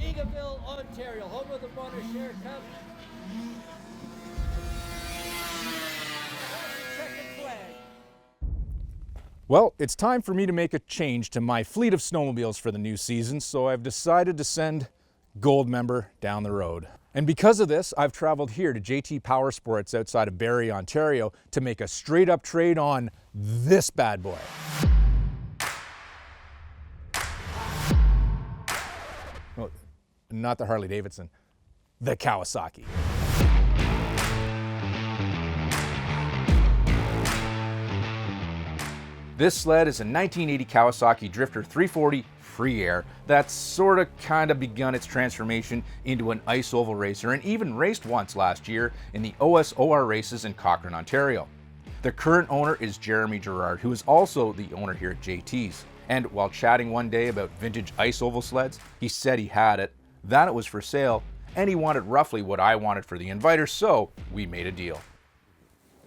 Eagleville, Ontario, home of the Bonner Cup. Checkered flag. Well, it's time for me to make a change to my fleet of snowmobiles for the new season, so I've decided to send Goldmember down the road. And because of this, I've traveled here to JT Power Sports outside of Barrie, Ontario, to make a straight up trade on this bad boy. Well, not the Harley Davidson, the Kawasaki. This sled is a 1980 Kawasaki Drifter 340 Free Air that's sort of kind of begun its transformation into an ice oval racer and even raced once last year in the OSOR races in Cochrane, Ontario. The current owner is Jeremy Gerard, who is also the owner here at JT's. And while chatting one day about vintage ice oval sleds, he said he had it, that it was for sale, and he wanted roughly what I wanted for the Inviter, so we made a deal.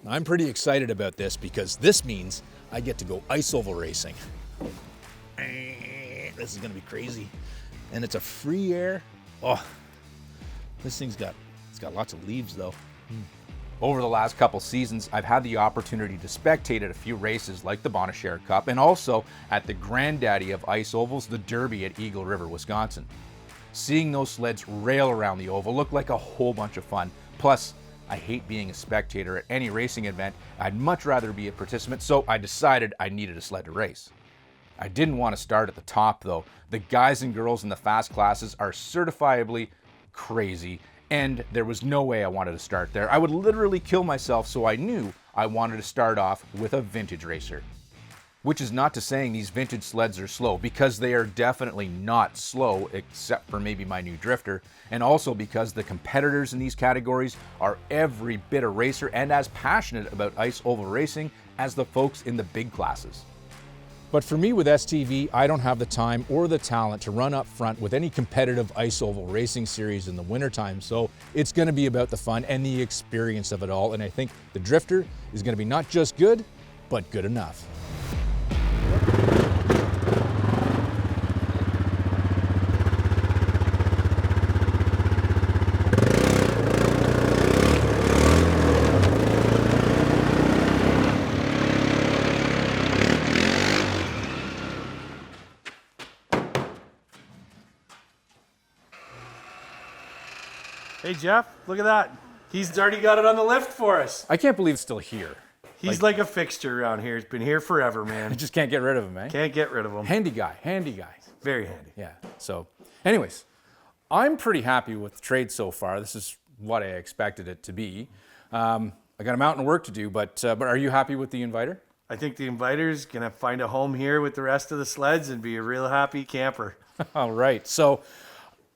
I'm pretty excited about this because this means I get to go ice oval racing. This is gonna be crazy. And it's a Free Air. Oh, this thing's got lots of leaves though. Over the last couple seasons, I've had the opportunity to spectate at a few races like the Bonner Cup and also at the granddaddy of ice ovals, the Derby at Eagle River, Wisconsin. Seeing those sleds rail around the oval looked like a whole bunch of fun. Plus, I hate being a spectator at any racing event. I'd much rather be a participant, so I decided I needed a sled to race. I didn't want to start at the top though. The guys and girls in the fast classes are certifiably crazy, and there was no way I wanted to start there. I would literally kill myself, so I knew I wanted to start off with a vintage racer. Which is not to saying these vintage sleds are slow, because they are definitely not slow, except for maybe my new Drifter, and also because the competitors in these categories are every bit a racer and as passionate about ice oval racing as the folks in the big classes. But for me with STV, I don't have the time or the talent to run up front with any competitive ice oval racing series in the wintertime, so it's gonna be about the fun and the experience of it all, and I think the Drifter is gonna be not just good, but good enough. Hey Jeff, look at that. He's already got it on the lift for us. I can't believe it's still here. He's like a fixture around here. He's been here forever, man. I just can't get rid of him, eh? Can't get rid of him. Handy guy, handy guy. Very handy. Yeah, so anyways, I'm pretty happy with the trade so far. This is what I expected it to be. I got a mountain of work to do, but are you happy with the Inviter? I think the Inviter's gonna find a home here with the rest of the sleds and be a real happy camper. All right, so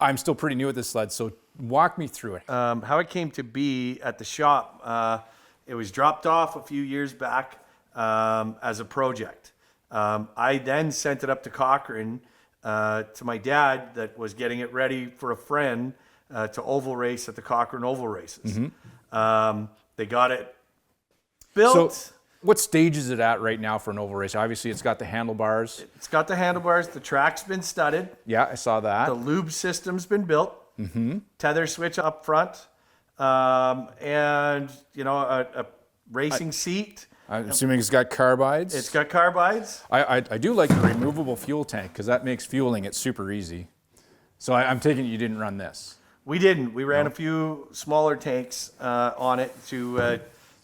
I'm still pretty new at this sled, so walk me through it. How it came to be at the shop, it was dropped off a few years back as a project. I then sent it up to Cochrane to my dad that was getting it ready for a friend to oval race at the Cochrane Oval Races. Mm-hmm. They got it built. So what stage is it at right now for an oval race? Obviously, it's got the handlebars. It's got the handlebars. The track's been studded. Yeah, I saw that. The lube system's been built. Mm-hmm. Tether switch up front. And, you know, a racing seat. I'm assuming it's got carbides. It's got carbides. I do like the removable fuel tank because that makes fueling it super easy. So I'm taking it you didn't run this. We didn't. We ran a few smaller tanks on it to,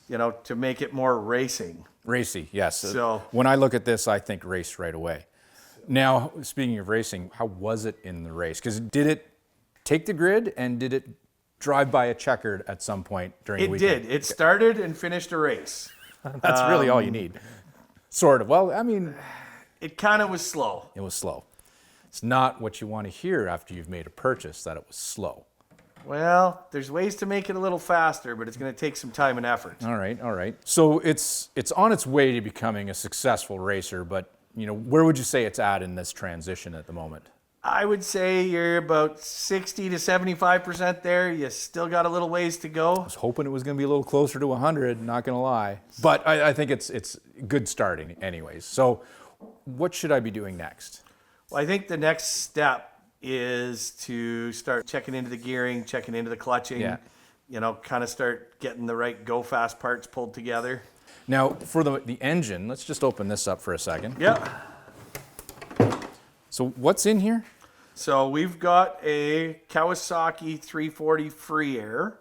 you know, to make it more racing. Racy, yes. So when I look at this, I think race right away. Now, speaking of racing, how was it in the race? Because did it take the grid and did it drive by a checkered at some point during the weekend? It did. It started and finished a race. That's really all you need. Sort of. Well, I mean, it kind of was slow. It was slow. It's not what you want to hear after you've made a purchase, that it was slow. Well, there's ways to make it a little faster, but it's going to take some time and effort. All right, all right. So it's on its way to becoming a successful racer, but you know, where would you say it's at in this transition at the moment? I would say you're about 60 to 75% there. You still got a little ways to go. I was hoping it was going to be a little closer to 100, not going to lie. But I think it's good starting anyways. So what should I be doing next? Well, I think the next step is to start checking into the gearing, checking into the clutching, Yeah. kind of start getting the right go fast parts pulled together. Now, for the engine, let's just open this up for a second. Yeah. So what's in here? So we've got a Kawasaki 340 free air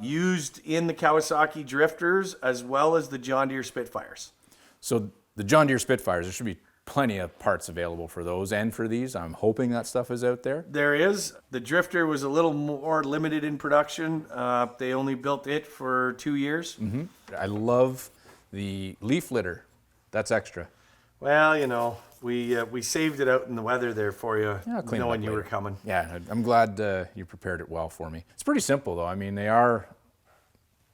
used in the Kawasaki Drifters as well as the John Deere Spitfires. So the John Deere Spitfires, there should be plenty of parts available for those and for these. I'm hoping that stuff is out there. There is. The Drifter was a little more limited in production. They only built it for 2 years. Mm-hmm. I love the leaf litter. That's extra. Well, we saved it out in the weather there for you, Yeah, I'll clean it knowing up you were later. coming. Yeah, I'm glad you prepared it well for me. It's pretty simple, though. I mean, they are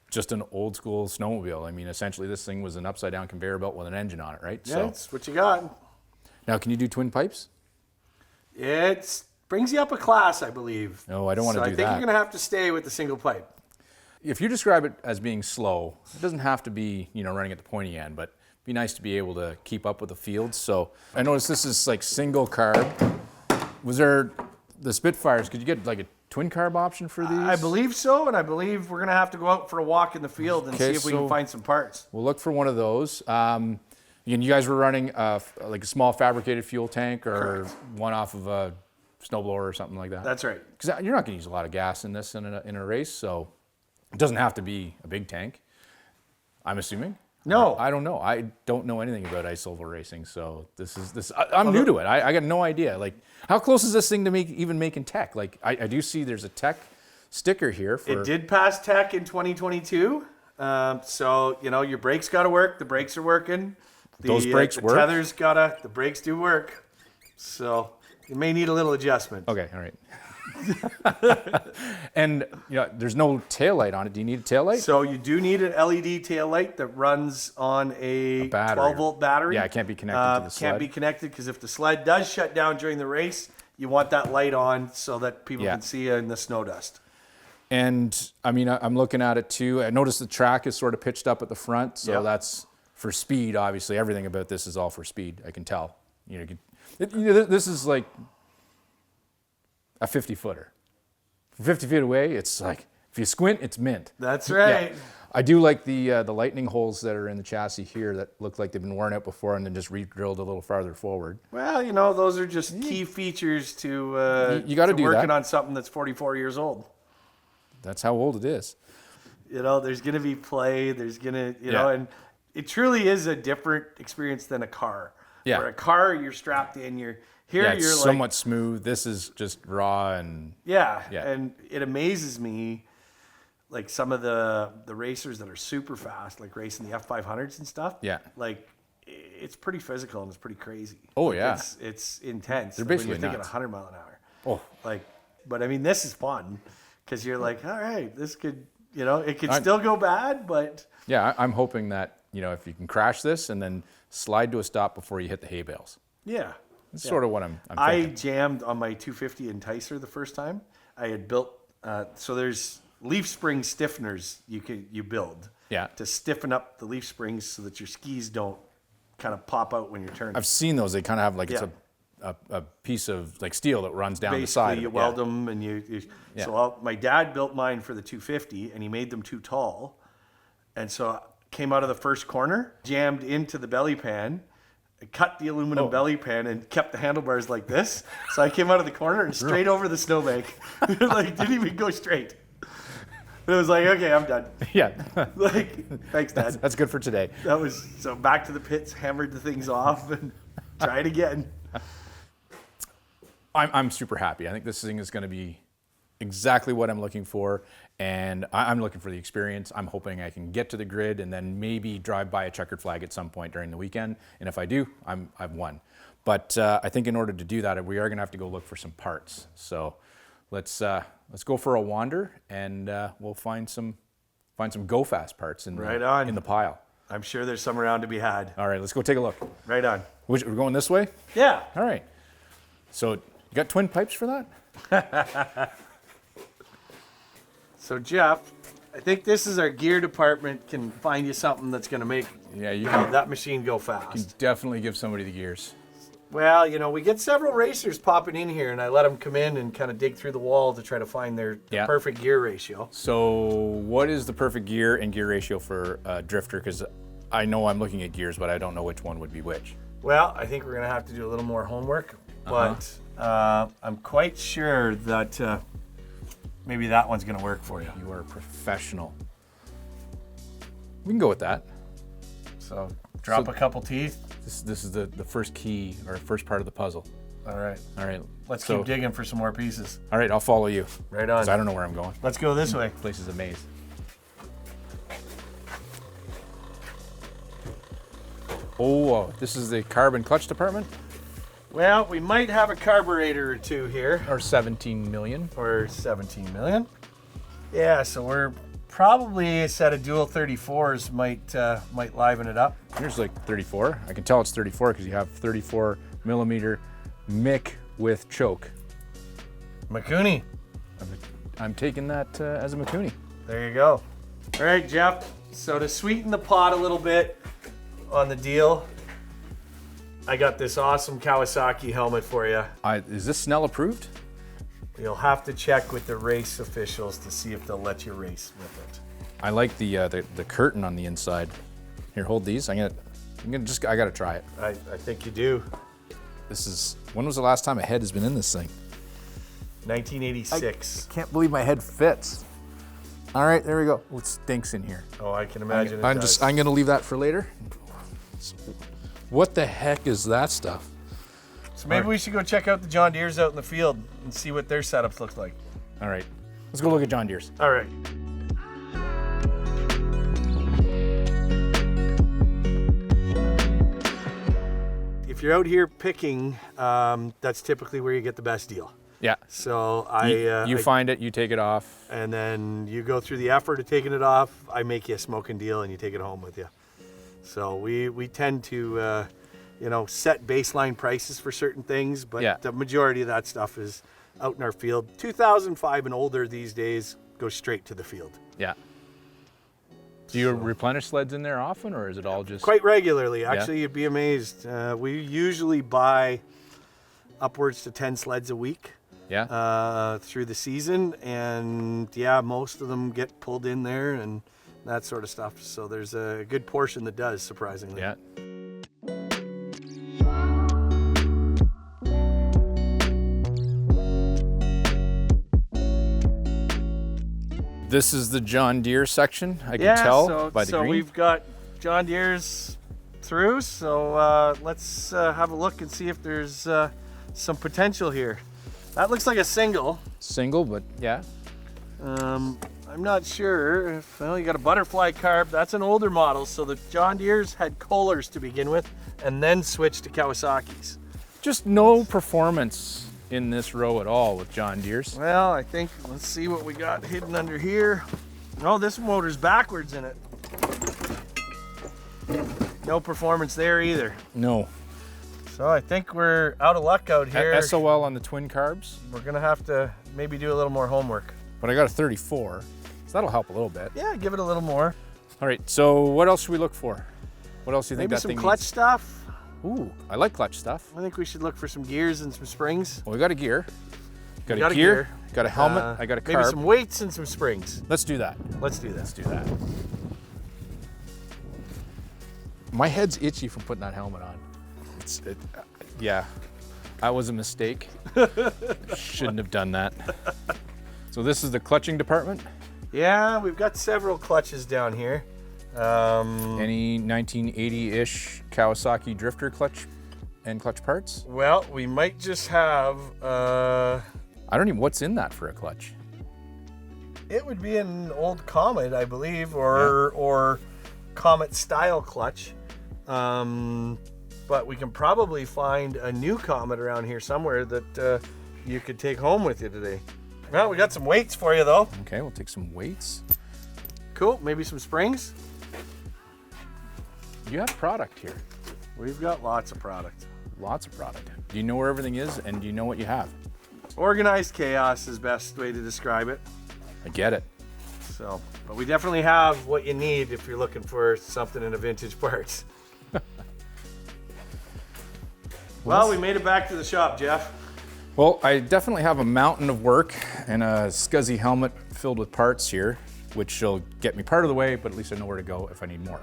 just an old school snowmobile. I mean, essentially, this thing was an upside down conveyor belt with an engine on it, right? Yeah, that's what you got. Now, can you do twin pipes? It brings you up a class, I believe. No, I don't want to do I think that. you're going to have to stay with the single pipe. If you describe it as being slow, it doesn't have to be, running at the pointy end, but it'd be nice to be able to keep up with the fields. So I noticed this is like single carb. Was there the Spitfires? Could you get like a twin carb option for these? I believe so, and I believe we're going to have to go out for a walk in the field and see if we can find some parts. We'll look for one of those. Again, you guys were running like a small fabricated fuel tank or one off of a snowblower or something like that? That's right. Because you're not going to use a lot of gas in this in a race, so it doesn't have to be a big tank, I'm assuming. No. I don't know. I don't know anything about ice oval racing, so I'm new to it. I got no idea. Like, how close is this thing to even making tech? Like, I do see there's a tech sticker here. It did pass tech in 2022. So, your brakes got to work. The brakes are working. Those brakes work? The brakes do work. So, you may need a little adjustment. Okay, all right. And there's no taillight on it. Do you need a taillight? So you do need an LED taillight that runs on a battery. 12-volt battery. Yeah, it can't be connected to the sled. Can't be connected because if the sled does shut down during the race, you want that light on so that people can see you in the snow dust. And I mean, I'm looking at it too. I noticed the track is sort of pitched up at the front, so that's for speed. Obviously, everything about this is all for speed. I can tell. This is like a 50-footer. 50 feet away, it's like, if you squint, it's mint. That's right. Yeah. I do like the lightning holes that are in the chassis here that look like they've been worn out before and then just re-drilled a little farther forward. Well, those are just key features to you got to do working that. on something that's 44 years old. That's how old it is. There's going to be play. There's going to, and it truly is a different experience than a car. Yeah. Where a car, you're strapped in, you're it's somewhat smooth. This is just raw and and it amazes me, like some of the racers that are super fast, like racing the F500s and stuff. Yeah, like it's pretty physical and it's pretty crazy. Oh like, yeah, it's intense. They're like basically when you're thinking nuts. 100 mile an hour. Oh, but I mean, this is fun because you're like, all right, this could, it could still go bad, but yeah, I'm hoping that if you can crash this and then slide to a stop before you hit the hay bales. Yeah. That's sort of what I'm thinking. I jammed on my 250 Enticer the first time. I had built, so there's leaf spring stiffeners you build to stiffen up the leaf springs so that your skis don't kind of pop out when you're turning. I've seen those. They kind of have like it's a piece of like steel that runs down the side. You weld them and So my dad built mine for the 250 and he made them too tall. And so I came out of the first corner, jammed into the belly pan, cut the aluminum belly pan and kept the handlebars like this. So I came out of the corner and straight over the snowbank. Like, didn't even go straight. But it was like, okay, I'm done. Yeah. Like, thanks, Dad. That's good for today. That was, so back to the pits, hammered the things off and tried again. I'm super happy. I think this thing is going to be exactly what I'm looking for. And I'm looking for the experience. I'm hoping I can get to the grid and then maybe drive by a checkered flag at some point during the weekend. And if I do, I've won. But I think in order to do that, we are going to have to go look for some parts. So let's go for a wander and we'll find some go fast parts in the pile. I'm sure there's some around to be had. All right, let's go take a look. Right on. We're going this way? Yeah. All right. So you got twin pipes for that? So Jeff, I think this is our gear department can find you something that's going to make that machine go fast. You can definitely give somebody the gears. Well, you know, we get several racers popping in here, and I let them come in and kind of dig through the wall to try to find their perfect gear ratio. So what is the perfect gear and gear ratio for a drifter? Because I know I'm looking at gears, but I don't know which one would be which. Well, I think we're going to have to do a little more homework, but I'm quite sure that maybe that one's going to work for you. You are a professional. We can go with that. So drop a couple teeth. This is the first key or first part of the puzzle. All right. Let's keep digging for some more pieces. All right, I'll follow you. Right on. 'Cause I don't know where I'm going. Let's go this way. The place is a maze. Oh, this is the carb and clutch department? Well, we might have a carburetor or two here. Or 17 million. Or 17 million. Yeah, so we're probably a set of dual 34s might liven it up. Here's like 34. I can tell it's 34 because you have 34 millimeter mic with choke. Makuni. I'm taking that as a Makuni. There you go. All right, Jeff. So to sweeten the pot a little bit on the deal, I got this awesome Kawasaki helmet for you. Is this Snell approved? You'll have to check with the race officials to see if they'll let you race with it. I like the curtain on the inside. Here, hold these. I gotta try it. I think you do. When was the last time a head has been in this thing? 1986. I can't believe my head fits. All right, there we go. It stinks in here. Oh, I can imagine I'm gonna leave that for later. What the heck is that stuff? So maybe we should go check out the John Deeres out in the field and see what their setups look like. All right, let's go look at John Deere's. All right. If you're out here picking, that's typically where you get the best deal. Yeah. So you find it, you take it off, and then you go through the effort of taking it off. I make you a smoking deal, and you take it home with you. So we tend to, set baseline prices for certain things, but the majority of that stuff is out in our field. 2005 and older these days go straight to the field. Yeah. Do you replenish sleds in there often, or is it all just... Quite regularly. Actually, you'd be amazed. We usually buy upwards to 10 sleds a week through the season. And, most of them get pulled in there and that sort of stuff. So there's a good portion that does, surprisingly. Yeah. This is the John Deere section, I can tell by the green. So we've got John Deere's through, so let's have a look and see if there's some potential here. That looks like a single. Single, but yeah. I'm not sure if, you got a butterfly carb. That's an older model, so the John Deere's had Kohlers to begin with and then switched to Kawasaki's. Just no performance in this row at all with John Deere's. Well, I think, let's see what we got hidden under here. Oh, this motor's backwards in it. No performance there either. No. So I think we're out of luck out here. SOL on the twin carbs. We're gonna have to maybe do a little more homework. But I got a 34, so that'll help a little bit. Yeah, give it a little more. All right, so what else should we look for? What else do you think maybe that thing some clutch needs? stuff. Ooh, I like clutch stuff. I think we should look for some gears and some springs. Well, we got a gear. Got a gear. Got a helmet. I got a carb. Maybe some weights and some springs. Let's do that. Let's do that. Let's do that. My head's itchy from putting that helmet on. Yeah, that was a mistake. Shouldn't have done that. So this is the clutching department? Yeah, we've got several clutches down here. Any 1980-ish Kawasaki drifter clutch and clutch parts? Well, we might just have... I don't even... What's in that for a clutch? It would be an old Comet, I believe, or Comet style clutch. But we can probably find a new Comet around here somewhere that you could take home with you today. Well, we got some weights for you, though. Okay, we'll take some weights. Cool. Maybe some springs. You have product here. We've got lots of product. Lots of product. Do you know where everything is, and do you know what you have? Organized chaos is the best way to describe it. I get it. So, but we definitely have what you need if you're looking for something in a vintage parts. Well, we made it back to the shop, Jeff. Well, I definitely have a mountain of work and a scuzzy helmet filled with parts here, which will get me part of the way, but at least I know where to go if I need more,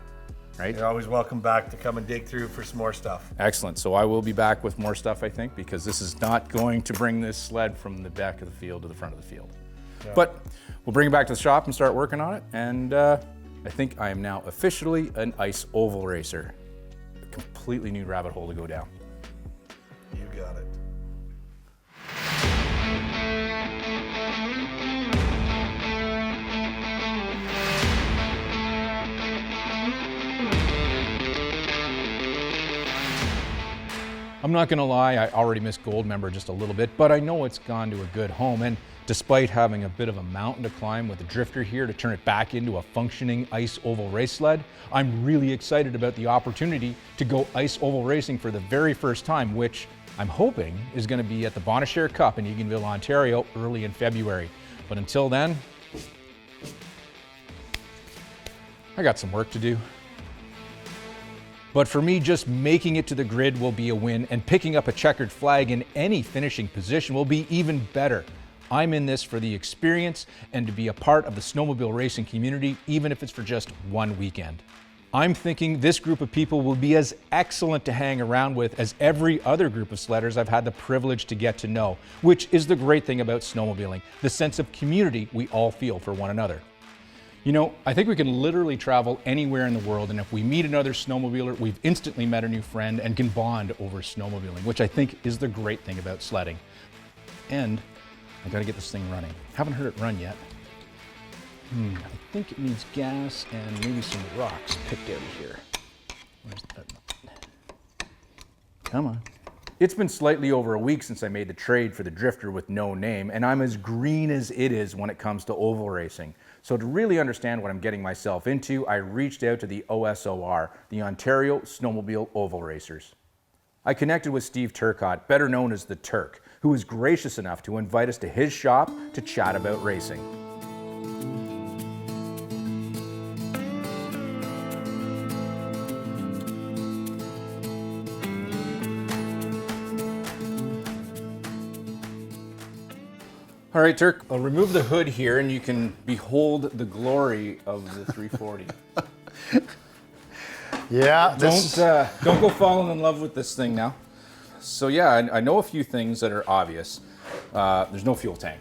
right? You're always welcome back to come and dig through for some more stuff. Excellent. So I will be back with more stuff, I think, because this is not going to bring this sled from the back of the field to the front of the field. Yeah. But we'll bring it back to the shop and start working on it. And I think I am now officially an ice oval racer. A completely new rabbit hole to go down. You got it. I'm not gonna lie, I already miss Goldmember just a little bit, but I know it's gone to a good home. And despite having a bit of a mountain to climb with the drifter here to turn it back into a functioning ice oval race sled, I'm really excited about the opportunity to go ice oval racing for the very first time, which I'm hoping is gonna be at the Bonashare Cup in Eganville, Ontario, early in February. But until then, I got some work to do. But for me, just making it to the grid will be a win, and picking up a checkered flag in any finishing position will be even better. I'm in this for the experience and to be a part of the snowmobile racing community, even if it's for just one weekend. I'm thinking this group of people will be as excellent to hang around with as every other group of sledders I've had the privilege to get to know, which is the great thing about snowmobiling, the sense of community we all feel for one another. You know, I think we can literally travel anywhere in the world, and if we meet another snowmobiler, we've instantly met a new friend and can bond over snowmobiling, which I think is the great thing about sledding. And I gotta get this thing running. Haven't heard it run yet. I think it needs gas and maybe some rocks picked out of here. Where's that? Come on. It's been slightly over a week since I made the trade for the drifter with no name, and I'm as green as it is when it comes to oval racing. So to really understand what I'm getting myself into, I reached out to the OSOR, the Ontario Snowmobile Oval Racers. I connected with Steve Turcotte, better known as the Turk, who was gracious enough to invite us to his shop to chat about racing. All right, Turk, I'll remove the hood here and you can behold the glory of the 340. Yeah, don't go falling in love with this thing now. So yeah, I know a few things that are obvious. There's no fuel tank.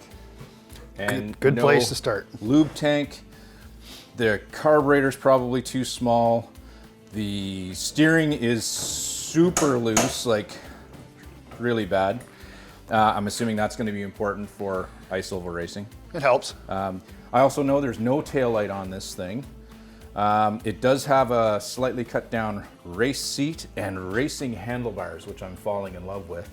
And good no place to start. Lube tank. The carburetor's probably too small. The steering is super loose, like really bad. I'm assuming that's going to be important for ice oval racing. It helps. I also know there's no taillight on this thing. It does have a slightly cut down race seat and racing handlebars, which I'm falling in love with.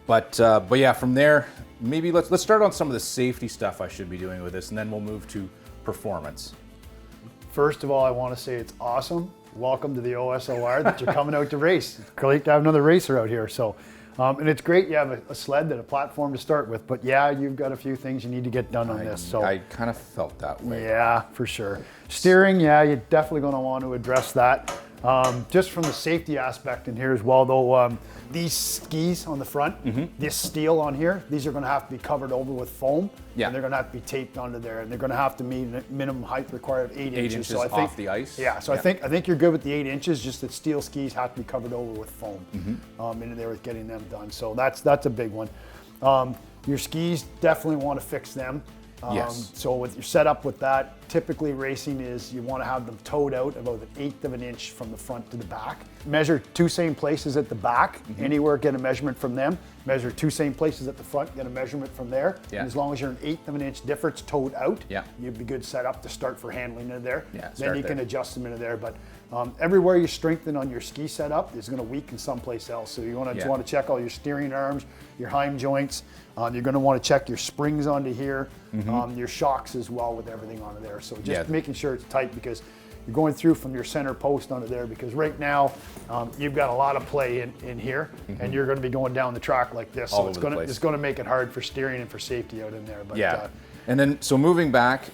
But yeah, from there, maybe let's start on some of the safety stuff I should be doing with this, and then we'll move to performance. First of all, I want to say it's awesome. Welcome to the OSOR that you're coming out to race. It's great to have another racer out here. So. And it's great you have a sled and a platform to start with, but yeah, you've got a few things you need to get done on this. So I kind of felt that way. Yeah, for sure. Steering, yeah, you're definitely going to want to address that. Just from the safety aspect in here as well, though, these skis on the front, this steel on here, these are going to have to be covered over with foam, and they're going to have to be taped onto there, and they're going to have to meet a minimum height required of 8 inches. 8 inches so I think, off the ice? Yeah, so I think you're good with the 8 inches, just that steel skis have to be covered over with foam into there with getting them done. So that's a big one. Your skis, definitely want to fix them. Yes. So with your setup with that, typically racing is you want to have them towed out about 1/8 of an inch from the front to the back. Measure 2 same places at the back, anywhere get a measurement from them. Measure 2 same places at the front, get a measurement from there. Yeah. And as long as you're 1/8 of an inch difference towed out, yeah, you'd be good set up to start for handling into there. Yeah, then you can adjust them into there. But everywhere you strengthen on your ski setup is going to weaken someplace else. So you want to check all your steering arms, your heim joints. You're going to want to check your springs onto here, your shocks as well with everything onto there. So just making sure it's tight, because you're going through from your center post onto there, because right now you've got a lot of play in here, and you're going to be going down the track like this, so All over the place. it's going to make it hard for steering and for safety out in there. But Yeah. And then, so moving back,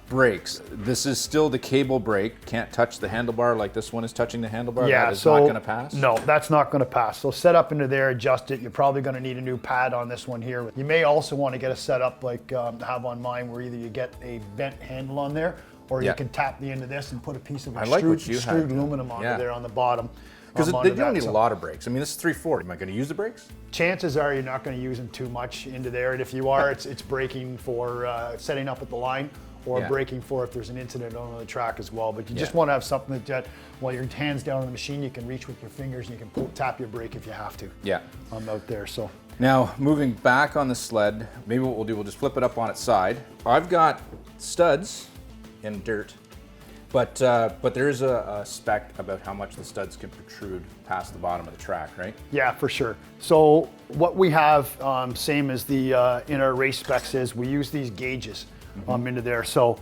brakes. This is still the cable brake. Can't touch the handlebar like this one is touching the handlebar. yeah, That is so not going to pass? No, that's not going to pass. So set up into there, adjust it. You're probably going to need a new pad on this one here. You may also want to get a setup like I have on mine, where either you get a bent handle on there, or Yeah. you can tap the end of this and put a piece of I like what you extruded had. aluminum onto Yeah. there on the bottom. Because onto they don't that. need a So lot of brakes. I mean, this is 340. Am I going to use the brakes? chances are you're not going to use them too much into there. And if you are, it's braking for setting up at the line, or Yeah. braking for if there's an incident on the track as well. But you just Yeah. want to have something that while your hand's down on the machine, you can reach with your fingers and you can tap your brake if you have to. Yeah. Out there. So Now, moving back on the sled, maybe what we'll do, we'll just flip it up on its side. I've got studs in dirt, but there is a spec about how much the studs can protrude past the bottom of the track, right? yeah, for sure. So what we have, same as the in our race specs, is we use these gauges into there. So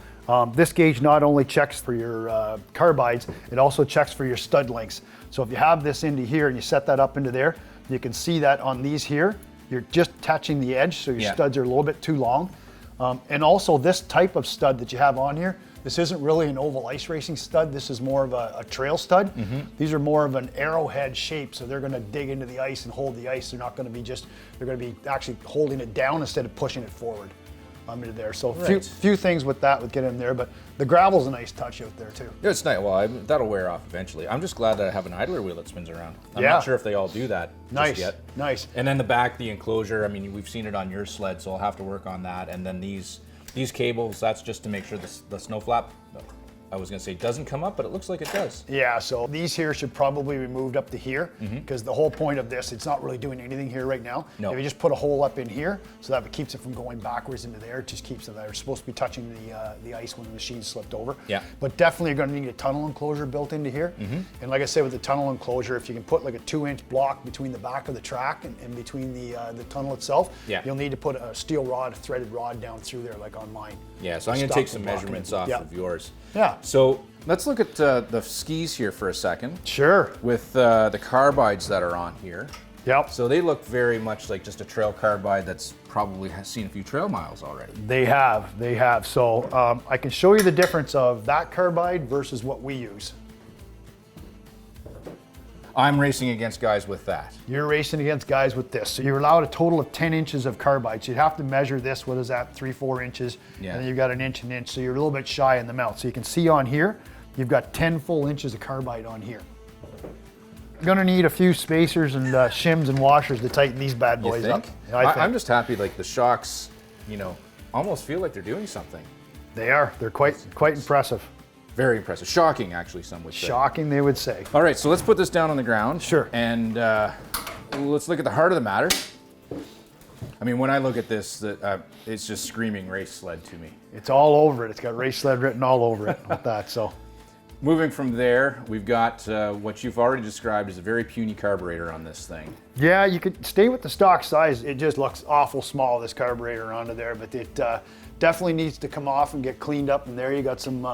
this gauge not only checks for your carbides, it also checks for your stud lengths. So if you have this into here and you set that up into there, you can see that on these here, you're just touching the edge, so your Yeah. studs are a little bit too long. And also this type of stud that you have on here, this isn't really an oval ice racing stud. This is more of a trail stud. These are more of an arrowhead shape, so they're going to dig into the ice and hold the ice. They're not going to be they're going to be actually holding it down instead of pushing it forward into there. So Right. few things with that would get in there, but the gravel's a nice touch out there too. Yeah, it's nice. Well, that'll wear off eventually. I'm just glad that I have an idler wheel that spins around. I'm Yeah. not sure if they all do that Nice, just yet. nice. And then the back, the enclosure, I mean, we've seen it on your sled, so I'll have to work on that. And then these cables, that's just to make sure the snow flap, I was gonna say doesn't come up, but it looks like it does. Yeah, so these here should probably be moved up to here, because the whole point of this, it's not really doing anything here right now. No. If you just put a hole up in here, so that it keeps it from going backwards into there, it just keeps it there. It's supposed to be touching the ice when the machine slipped over. Yeah. But definitely you're gonna need a tunnel enclosure built into here. And like I said, with the tunnel enclosure, if you can put like a 2-inch block between the back of the track and between the tunnel itself, Yeah. you'll need to put a steel rod, a threaded rod down through there like on mine. Yeah, so I'm gonna Stop take the some blocking measurements it. off Yeah. of yours. Yeah. So let's look at the skis here for a second Sure. with the carbides that are on here. Yep. So they look very much like just a trail carbide that's probably has seen a few trail miles already. They have. So I can show you the difference of that carbide versus what we use. I'm racing against guys with that. You're racing against guys with this. So you're allowed a total of 10 inches of carbide. So you'd have to measure this, what is that, 3-4 inches? Yeah. And then you've got an inch. So you're a little bit shy in the mount. So you can see on here, you've got 10 full inches of carbide on here. You're gonna need a few spacers and shims and washers to tighten these bad You boys think? up. Yeah, I think. I'm just happy like the shocks, almost feel like they're doing something. They are. They're quite impressive. Very impressive. Shocking, actually, some would say. Shocking, they would say. All right, so let's put this down on the ground. Sure. And let's look at the heart of the matter. I mean, when I look at this, it's just screaming race sled to me. It's all over it. It's got race sled written all over it with that. So. Moving from there, we've got what you've already described as a very puny carburetor on this thing. Yeah, you could stay with the stock size. It just looks awful small, this carburetor onto there, but it definitely needs to come off and get cleaned up. And there you got some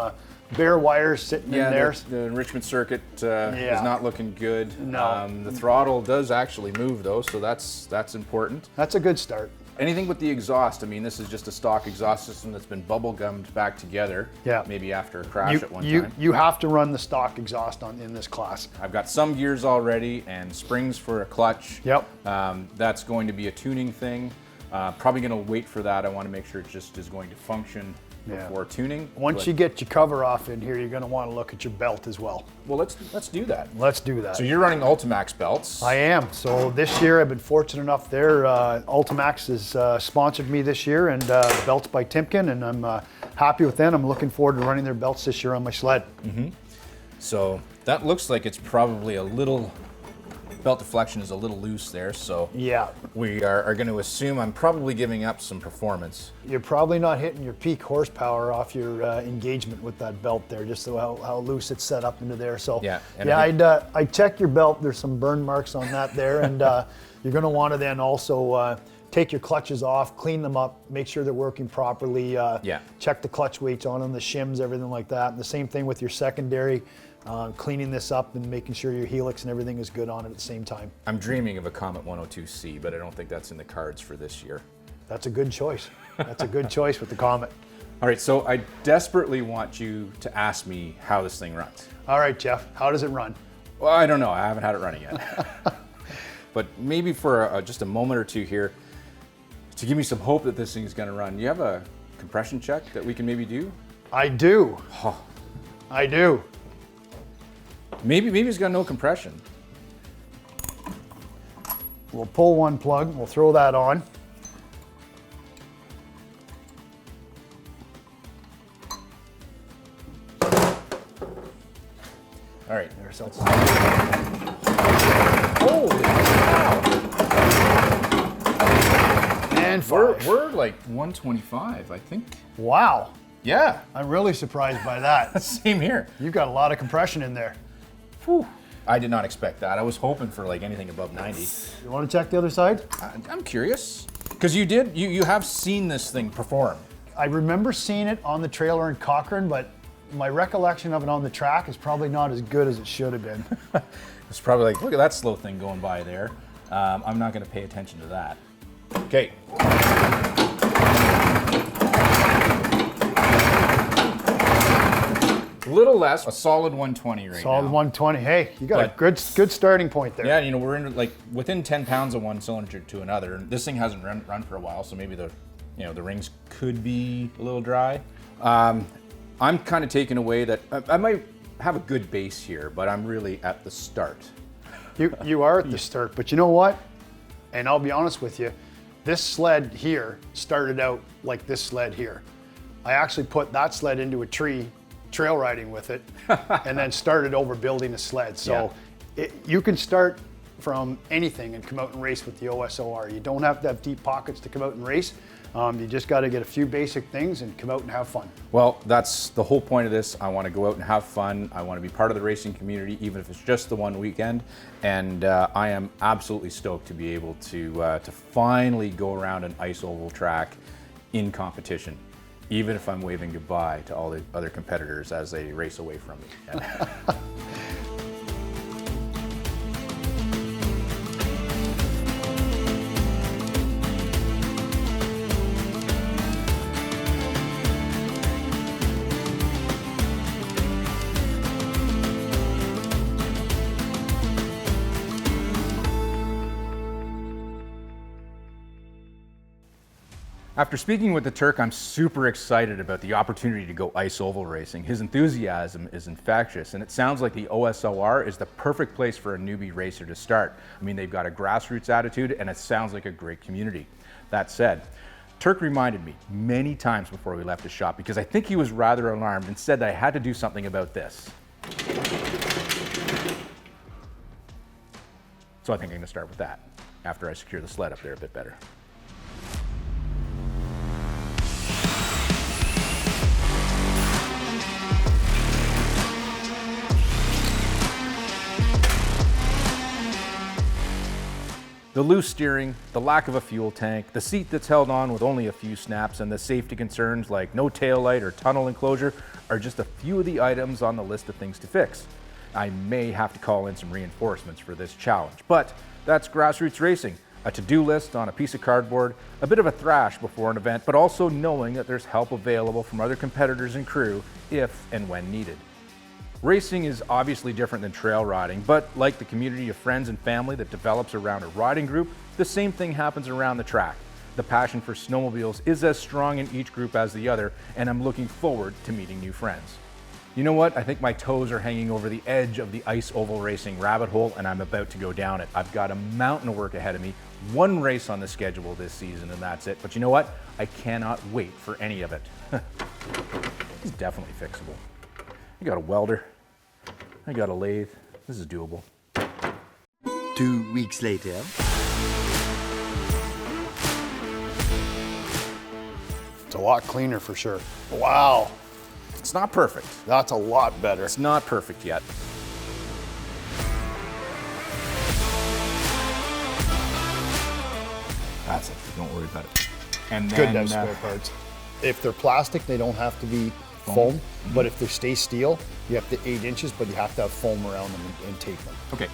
bare wires sitting in there. The enrichment circuit is Yeah. not looking good. No. The throttle does actually move though, so that's important. That's a good start. Anything with the exhaust, I mean, this is just a stock exhaust system that's been bubble gummed back together. Yeah. Maybe after a crash at one time. You have to run the stock exhaust in this class. I've got some gears already and springs for a clutch. Yep. That's going to be a tuning thing. Probably going to wait for that. I want to make sure it just is going to function Yeah. before tuning. Once But- you get your cover off in here, you're going to want to look at your belt as well. well, let's do that. Let's do that. So you're running Ultimax belts. I am. So this year I've been fortunate enough there. Ultimax has sponsored me this year, and belts by Timken, and I'm happy with them. I'm looking forward to running their belts this year on my sled. So that looks like it's probably a little, belt deflection is a little loose there. So Yeah. we are going to assume I'm probably giving up some performance. You're probably not hitting your peak horsepower off your engagement with that belt there, just how loose it's set up into there. So Yeah, and yeah, I'd check your belt. There's some burn marks on that there, and you're going to want to then also take your clutches off, clean them up, make sure they're working properly. Check the clutch weights on them, the shims, everything like that. And the same thing with your secondary, cleaning this up and making sure your helix and everything is good on it at the same time. I'm dreaming of a Comet 102C, but I don't think that's in the cards for this year. That's a good choice. That's a good choice with the Comet. All right, so I desperately want you to ask me how this thing runs. All right, Jeff, how does it run? Well, I don't know. I haven't had it running yet. But maybe for just a moment or two here, to give me some hope that this thing is going to run, you have a compression check that we can maybe do? I do. Oh. I do. Maybe it's got no compression. We'll pull one plug, we'll throw that on. All right. There's our Holy cow! and five. We're like 125, I think. Wow. Yeah. I'm really surprised by that. Same here. You've got a lot of compression in there. Whew. I did not expect that. I was hoping for like anything above 90. You want to check the other side? I'm curious. Because you have seen this thing perform. I remember seeing it on the trailer in Cochrane, but my recollection of it on the track is probably not as good as it should have been. It's probably like, look at that slow thing going by there. I'm not going to pay attention to that. Okay. A little less, a solid 120 right Solid now. 120. Hey, you got But- a good starting point there. Yeah, we're in like within 10 pounds of one cylinder to another. And this thing hasn't run for a while, so maybe the rings could be a little dry. I'm kind of taken away that I might have a good base here, but I'm really at the start. You are at the start, but you know what? And I'll be honest with you, this sled here started out like this sled here. I actually put that sled into a tree, trail riding with it, and then started over building a sled. So you can start from anything and come out and race with the OSOR. You don't have to have deep pockets to come out and race. You just got to get a few basic things and come out and have fun. Well, that's the whole point of this. I want to go out and have fun. I want to be part of the racing community, even if it's just the one weekend. And I am absolutely stoked to be able to finally go around an ice oval track in competition, even if I'm waving goodbye to all the other competitors as they race away from me. After speaking with the Turk, I'm super excited about the opportunity to go ice oval racing. His enthusiasm is infectious, and it sounds like the OSOR is the perfect place for a newbie racer to start. I mean, they've got a grassroots attitude, and it sounds like a great community. That said, Turk reminded me many times before we left the shop, because I think he was rather alarmed and said that I had to do something about this. So I think I'm going to start with that after I secure the sled up there a bit better. The loose steering, the lack of a fuel tank, the seat that's held on with only a few snaps, and the safety concerns like no taillight or tunnel enclosure are just a few of the items on the list of things to fix. I may have to call in some reinforcements for this challenge, but that's grassroots racing. A to-do list on a piece of cardboard, a bit of a thrash before an event, but also knowing that there's help available from other competitors and crew if and when needed. Racing is obviously different than trail riding, but like the community of friends and family that develops around a riding group, the same thing happens around the track. The passion for snowmobiles is as strong in each group as the other, and I'm looking forward to meeting new friends. You know what? I think my toes are hanging over the edge of the ice oval racing rabbit hole, and I'm about to go down it. I've got a mountain of work ahead of me, one race on the schedule this season, and that's it. But you know what? I cannot wait for any of it. It's definitely fixable. I got a welder. I got a lathe. This is doable. 2 weeks later. It's a lot cleaner for sure. Wow, It's not perfect. that's a lot better. It's not perfect yet. That's it. Don't worry about it. And Good then to have spare parts. If they're plastic, they don't have to be foam. But if they stay steel, you have to 8 inches, but you have to have foam around them and tape them. okay.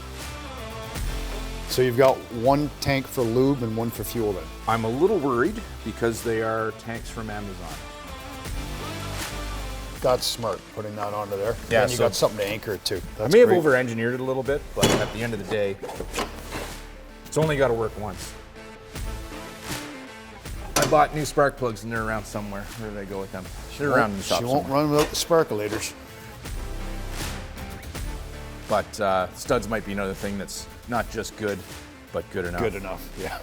So you've got one tank for lube and one for fuel then. I'm a little worried because they are tanks from Amazon. That's smart, putting that onto there. Yeah, And you got something to anchor it to. I That's may have great. over-engineered it a little bit, but at the end of the day, it's only got to work once. I bought new spark plugs and they're around somewhere. Where did I go with them? They're around in the shop She won't somewhere. run without the sparkulators. But studs might be another thing that's not just good, but good enough. Good enough, yeah.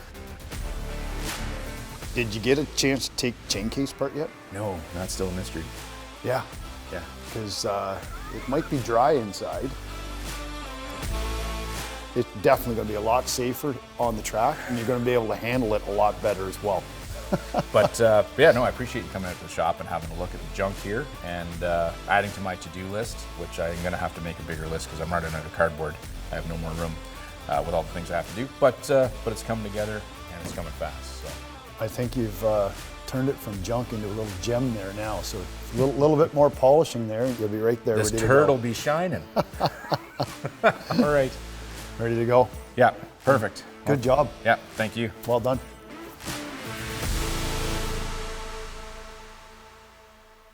Did you get a chance to take chain case apart yet? No, that's still a mystery. Yeah. Yeah. Because it might be dry inside. It's definitely going to be a lot safer on the track, and you're going to be able to handle it a lot better as well. But yeah, no, I appreciate you coming out to the shop and having a look at the junk here and adding to my to-do list, which I'm going to have to make a bigger list because I'm running out of cardboard. I have no more room with all the things I have to do. But it's coming together and it's coming fast. So. I think you've turned it from junk into a little gem there now. So a little bit more polishing there, and you'll be right there. This ready turd to go. will be shining. All right. Ready to go. Yeah, perfect. Good job. Yeah, thank you. Well done.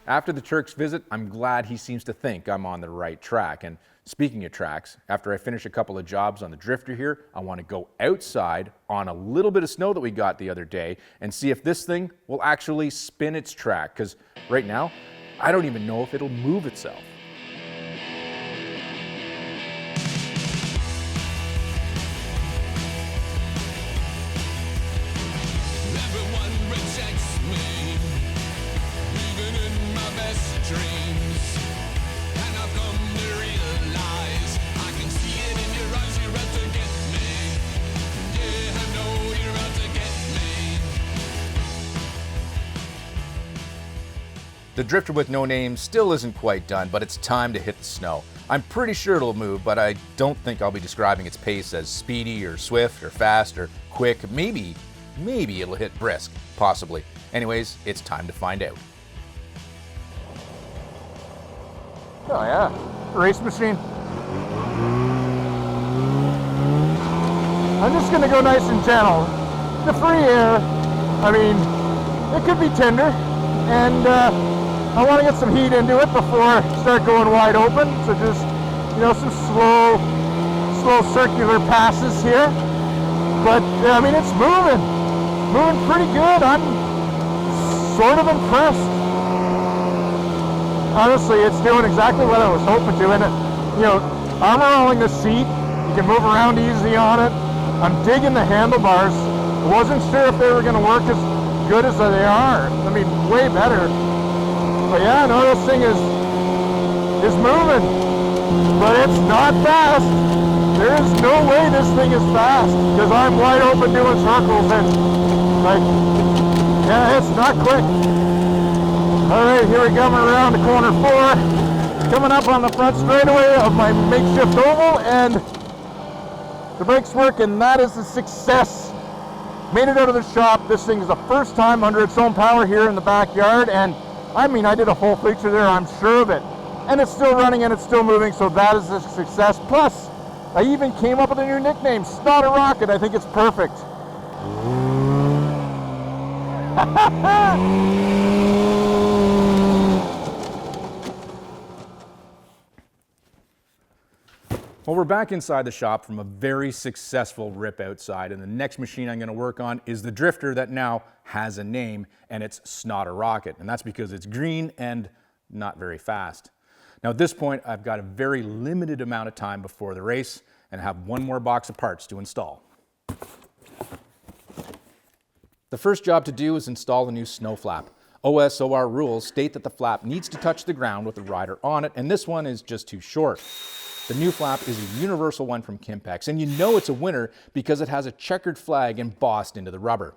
After the Turk's visit, I'm glad he seems to think I'm on the right track. And speaking of tracks, after I finish a couple of jobs on the drifter here, I want to go outside on a little bit of snow that we got the other day and see if this thing will actually spin its track. Because right now, I don't even know if it'll move itself. Everyone rejects me, even in my best dreams. And I've come to realize I can see it in your eyes. You're out to get me. Yeah, I know you're out to get me. The drifter with no name still isn't quite done, but it's time to hit the snow. I'm pretty sure it'll move, but I don't think I'll be describing its pace as speedy or swift or fast or quick. Maybe it'll hit brisk, possibly. Anyways, it's time to find out. Oh yeah, race machine. I'm just gonna go nice and gentle. The free air, I mean, it could be tender, and I want to get some heat into it before I start going wide open. So just, some slow circular passes here. But I mean, it's moving pretty good. I'm sort of impressed. Honestly, it's doing exactly what I was hoping to. And armor rolling the seat, you can move around easy on it. I'm digging the handlebars. I wasn't sure if they were going to work as good as they are. I mean, way better. But yeah, no, this thing is moving, but it's not fast. There is no way this thing is fast because I'm wide open doing circles and yeah, it's not quick. All right, here we come around to corner 4, coming up on the front straightaway of my makeshift oval, and the brakes work, and that is a success. Made it out of the shop. This thing is the first time under its own power here in the backyard, and I mean, I did a full feature there, I'm sure of it. And it's still running and it's still moving, so that is a success. Plus, I even came up with a new nickname, Snot a Rocket. I think it's perfect. Well, we're back inside the shop from a very successful rip outside, and the next machine I'm going to work on is the drifter that now has a name, and it's Snot a Rocket, and that's because it's green and not very fast. Now at this point, I've got a very limited amount of time before the race and have one more box of parts to install. The first job to do is install the new snow flap. OSOR rules state that the flap needs to touch the ground with the rider on it, and this one is just too short. The new flap is a universal one from Kimpex, and you know it's a winner because it has a checkered flag embossed into the rubber.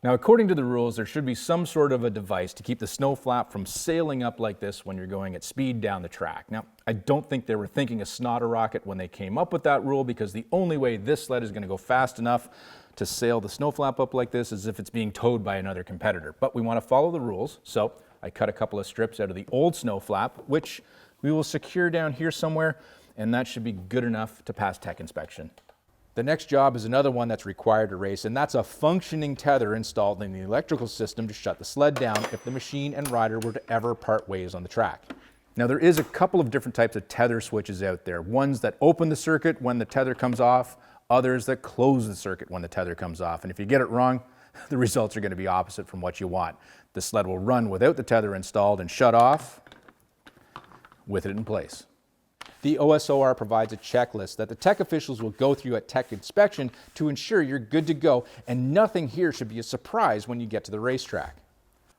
Now, according to the rules, there should be some sort of a device to keep the snow flap from sailing up like this when you're going at speed down the track. Now, I don't think they were thinking a snotter rocket when they came up with that rule, because the only way this sled is going to go fast enough to sail the snow flap up like this is if it's being towed by another competitor. But we want to follow the rules, so I cut a couple of strips out of the old snow flap, which we will secure down here somewhere, and that should be good enough to pass tech inspection. The next job is another one that's required to race, and that's a functioning tether installed in the electrical system to shut the sled down if the machine and rider were to ever part ways on the track. Now, there is a couple of different types of tether switches out there. Ones that open the circuit when the tether comes off, others that close the circuit when the tether comes off. And if you get it wrong, the results are going to be opposite from what you want. The sled will run without the tether installed and shut off with it in place. The OSOR provides a checklist that the tech officials will go through at tech inspection to ensure you're good to go, and nothing here should be a surprise when you get to the racetrack.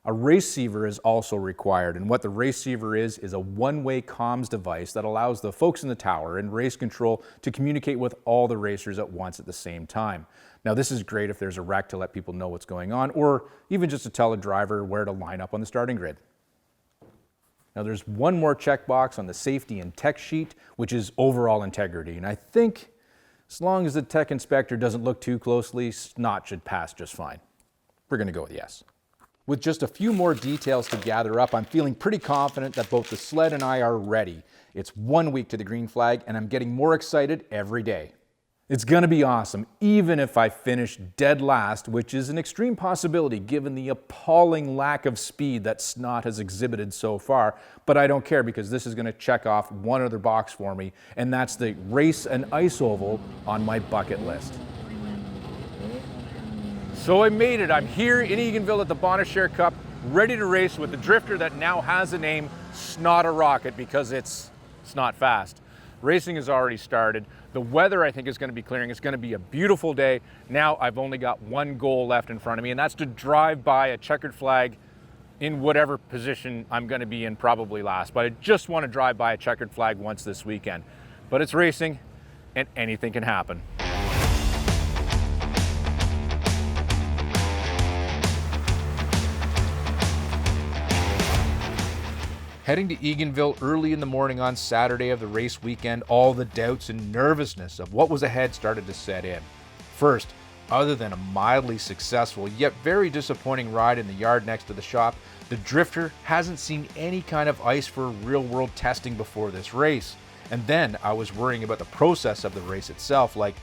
A receiver is also required, and what the receiver is a one-way comms device that allows the folks in the tower and race control to communicate with all the racers at once at the same time. Now, this is great if there's a wreck to let people know what's going on, or even just to tell a driver where to line up on the starting grid. Now, there's one more checkbox on the safety and tech sheet, which is overall integrity. And I think as long as the tech inspector doesn't look too closely, SNOT should pass just fine. We're going to go with yes. With just a few more details to gather up, I'm feeling pretty confident that both the sled and I are ready. It's 1 week to the green flag, and I'm getting more excited every day. It's going to be awesome, even if I finish dead last, which is an extreme possibility given the appalling lack of speed that SNOT has exhibited so far. But I don't care, because this is going to check off one other box for me, and that's the race an ice oval on my bucket list. So I made it. I'm here in Eganville at the Bonashare Cup, ready to race with the drifter that now has a name, Snotter Rocket, because it's not fast. Racing has already started. The weather, I think, is going to be clearing. It's going to be a beautiful day. Now I've only got one goal left in front of me, and that's to drive by a checkered flag in whatever position I'm going to be in, probably last. But I just want to drive by a checkered flag once this weekend. But it's racing, and anything can happen. Heading to Eganville early in the morning on Saturday of the race weekend, all the doubts and nervousness of what was ahead started to set in. First, other than a mildly successful yet very disappointing ride in the yard next to the shop, the drifter hasn't seen any kind of ice for real-world testing before this race. And then I was worrying about the process of the race itself, like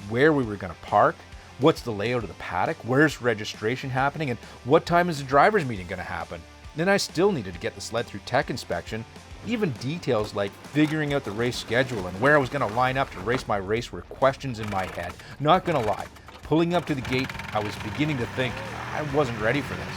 where we were going to park, what's the layout of the paddock, where's registration happening, and what time is the driver's meeting going to happen. Then I still needed to get the sled through tech inspection. Even details like figuring out the race schedule and where I was going to line up to race my race were questions in my head. Not going to lie, pulling up to the gate, I was beginning to think I wasn't ready for this.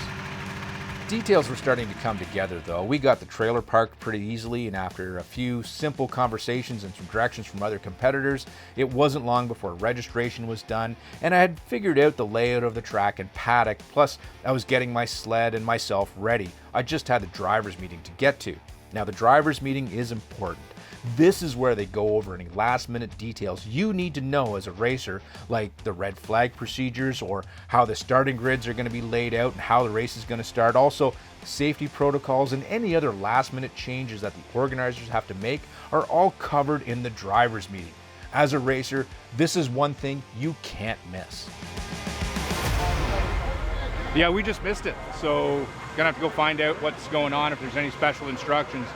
Details were starting to come together though. We got the trailer parked pretty easily, and after a few simple conversations and some directions from other competitors, it wasn't long before registration was done, and I had figured out the layout of the track and paddock, plus I was getting my sled and myself ready. I just had the driver's meeting to get to. Now, the driver's meeting is important. This is where they go over any last-minute details you need to know as a racer, like the red flag procedures or how the starting grids are going to be laid out and how the race is going to start. Also, safety protocols and any other last-minute changes that the organizers have to make are all covered in the driver's meeting. As a racer, this is one thing you can't miss. Yeah, we just missed it, so gonna have to go find out what's going on, if there's any special instructions.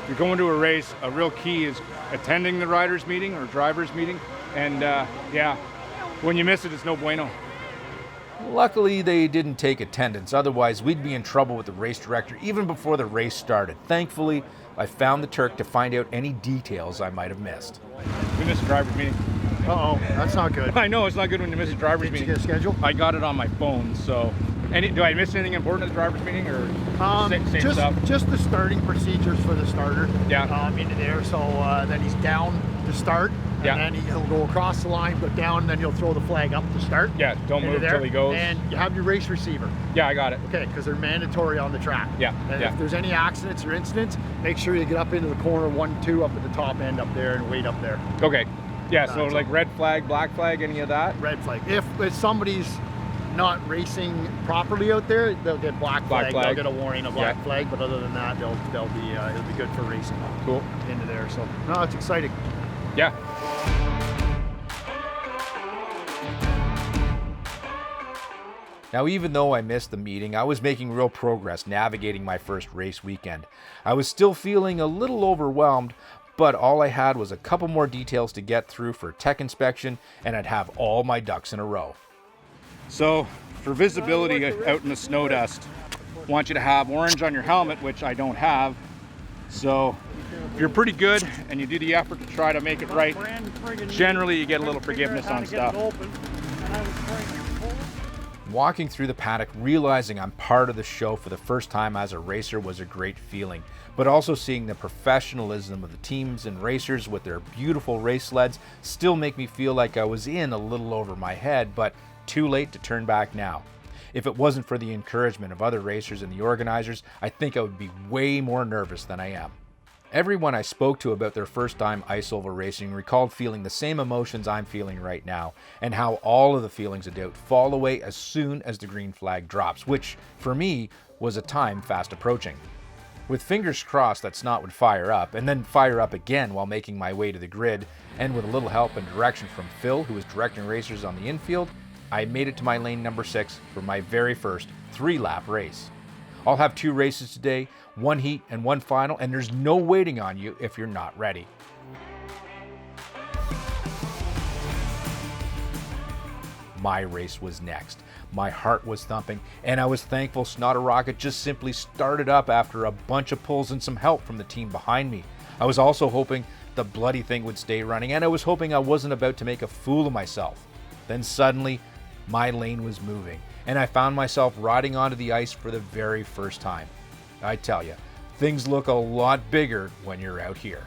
If you're going to a race, a real key is attending the riders meeting or drivers meeting, and yeah, when you miss it, it's no bueno. Luckily, they didn't take attendance, otherwise we'd be in trouble with the race director even before the race started. Thankfully, I found the Turk to find out any details I might have missed. We missed a driver's meeting. Uh-oh, that's not good. I know, it's not good when you miss a driver's meeting. Did you get a schedule? I got it on my phone, so. Do I miss anything important at the driver's meeting, or same stuff? Just the starting procedures for the starter. Yeah. Into there, so then he's down to start, and Yeah. then he'll go across the line, go down, and then he'll throw the flag up to start. Yeah, don't into move there. till he goes. And you have your race receiver. Yeah, I got it. Okay, because they're mandatory on the track. Yeah, And yeah. if there's any accidents or incidents, make sure you get up into the corner 1, 2 up at the top end up there and wait up there. Okay. Yeah, so That's like all. red flag, black flag, any of that? Red flag. If somebody's not racing properly out there, they'll get black flag. They'll flag. get a warning, a black Yeah. flag. But other than that, they'll be it'll be good for racing. Cool. Into there. So no, it's exciting. Yeah. Now, even though I missed the meeting, I was making real progress navigating my first race weekend. I was still feeling a little overwhelmed, but all I had was a couple more details to get through for tech inspection, and I'd have all my ducks in a row. So for visibility out in the snow dust, I want you to have orange on your helmet, which I don't have. So if you're pretty good and you do the effort to try to make it right, generally you get a little forgiveness on stuff. Walking through the paddock, realizing I'm part of the show for the first time as a racer was a great feeling, but also seeing the professionalism of the teams and racers with their beautiful race sleds still make me feel like I was in a little over my head, but too late to turn back now. If it wasn't for the encouragement of other racers and the organizers, I think I would be way more nervous than I am. Everyone I spoke to about their first time ice oval racing recalled feeling the same emotions I'm feeling right now, and how all of the feelings of doubt fall away as soon as the green flag drops, which, for me, was a time fast approaching. With fingers crossed that snot would fire up, and then fire up again while making my way to the grid, and with a little help and direction from Phil, who was directing racers on the infield, I made it to my lane number 6 for my very first 3-lap race. I'll have 2 races today, 1 heat and 1 final, and there's no waiting on you if you're not ready. My race was next. My heart was thumping, and I was thankful Snot-a-Rocket just simply started up after a bunch of pulls and some help from the team behind me. I was also hoping the bloody thing would stay running, and I was hoping I wasn't about to make a fool of myself. Then suddenly, my lane was moving, and I found myself riding onto the ice for the very first time. I tell you, things look a lot bigger when you're out here.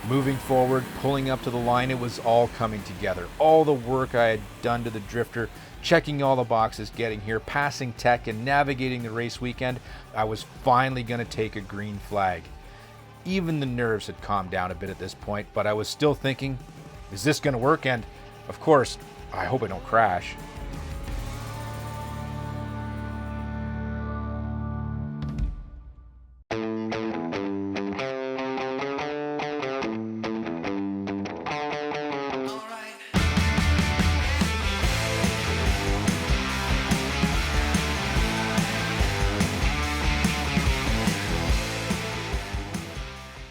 Moving forward, pulling up to the line, it was all coming together. All the work I had done to the drifter, checking all the boxes, getting here, passing tech, and navigating the race weekend, I was finally going to take a green flag. Even the nerves had calmed down a bit at this point, but I was still thinking, is this going to work? And, of course, I hope I don't crash.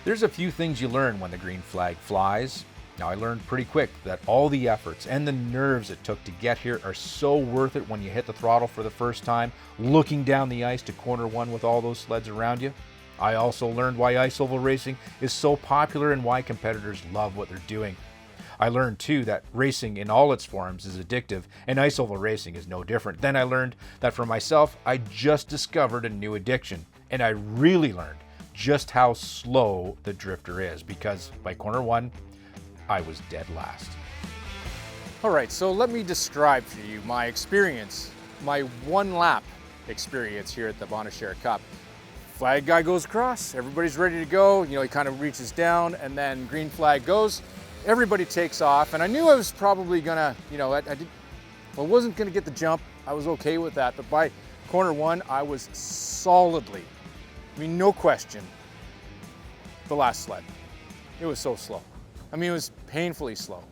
There's a few things you learn when the green flag flies. Now, I learned pretty quick that all the efforts and the nerves it took to get here are so worth it when you hit the throttle for the first time, looking down the ice to corner 1 with all those sleds around you. I also learned why ice oval racing is so popular and why competitors love what they're doing. I learned too that racing in all its forms is addictive, and ice oval racing is no different. Then I learned that for myself, I just discovered a new addiction, and I really learned just how slow the drifter is, because by corner 1, I was dead last. All right, so let me describe for you my experience, my 1-lap experience here at the Bonachère Cup. Flag guy goes across, everybody's ready to go, he kind of reaches down, and then green flag goes, everybody takes off, and I knew I was probably gonna, I wasn't gonna get the jump, I was okay with that, but by corner 1, I was solidly, no question, the last sled. It was so slow. It was painfully slow.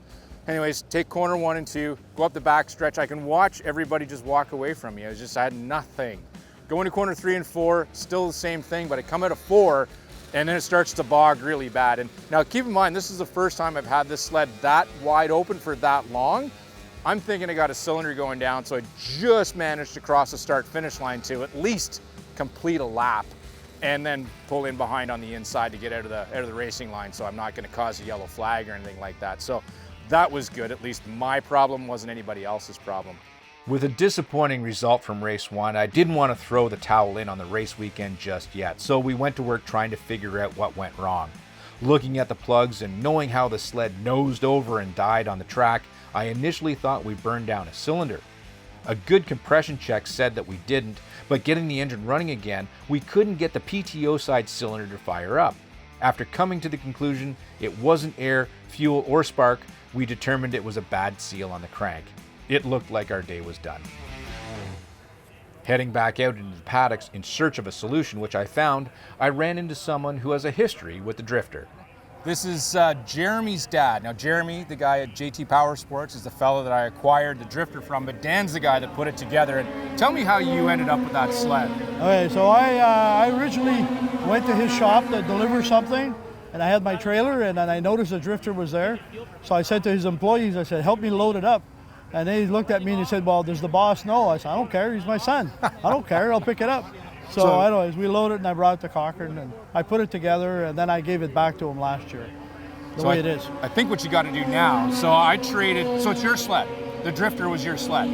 Anyways, take corner 1 and 2, go up the back stretch. I can watch everybody just walk away from me. I had nothing. Go into corner 3 and 4, still the same thing, but I come out of 4, and then it starts to bog really bad. And now keep in mind, this is the first time I've had this sled that wide open for that long. I'm thinking I got a cylinder going down, so I just managed to cross the start-finish line to at least complete a lap, and then pull in behind on the inside to get out of the racing line, so I'm not going to cause a yellow flag or anything like that. So that was good. At least my problem wasn't anybody else's problem. With a disappointing result from race 1, I didn't want to throw the towel in on the race weekend just yet, so we went to work trying to figure out what went wrong. Looking at the plugs and knowing how the sled nosed over and died on the track, I initially thought we burned down a cylinder. A good compression check said that we didn't, but getting the engine running again, we couldn't get the PTO side cylinder to fire up. After coming to the conclusion it wasn't air, fuel, or spark, we determined it was a bad seal on the crank. It looked like our day was done. Heading back out into the paddocks in search of a solution, which I found, I ran into someone who has a history with the drifter. This is Jeremy's dad. Now Jeremy, the guy at JT Power Sports, is the fellow that I acquired the drifter from, but Dan's the guy that put it together. And tell me how you ended up with that sled. Okay, so I originally went to his shop to deliver something, and I had my trailer, and then I noticed the drifter was there. So I said to his employees, I said, help me load it up. And then he looked at me and he said, well, does the boss know? I said, I don't care, he's my son. I don't care, I'll pick it up. So anyways, we loaded it and I brought it to Cochrane and I put it together and then I gave it back to him last year, the way it is. I think what you got to do now, so I traded, so it's your sled. The drifter was your sled,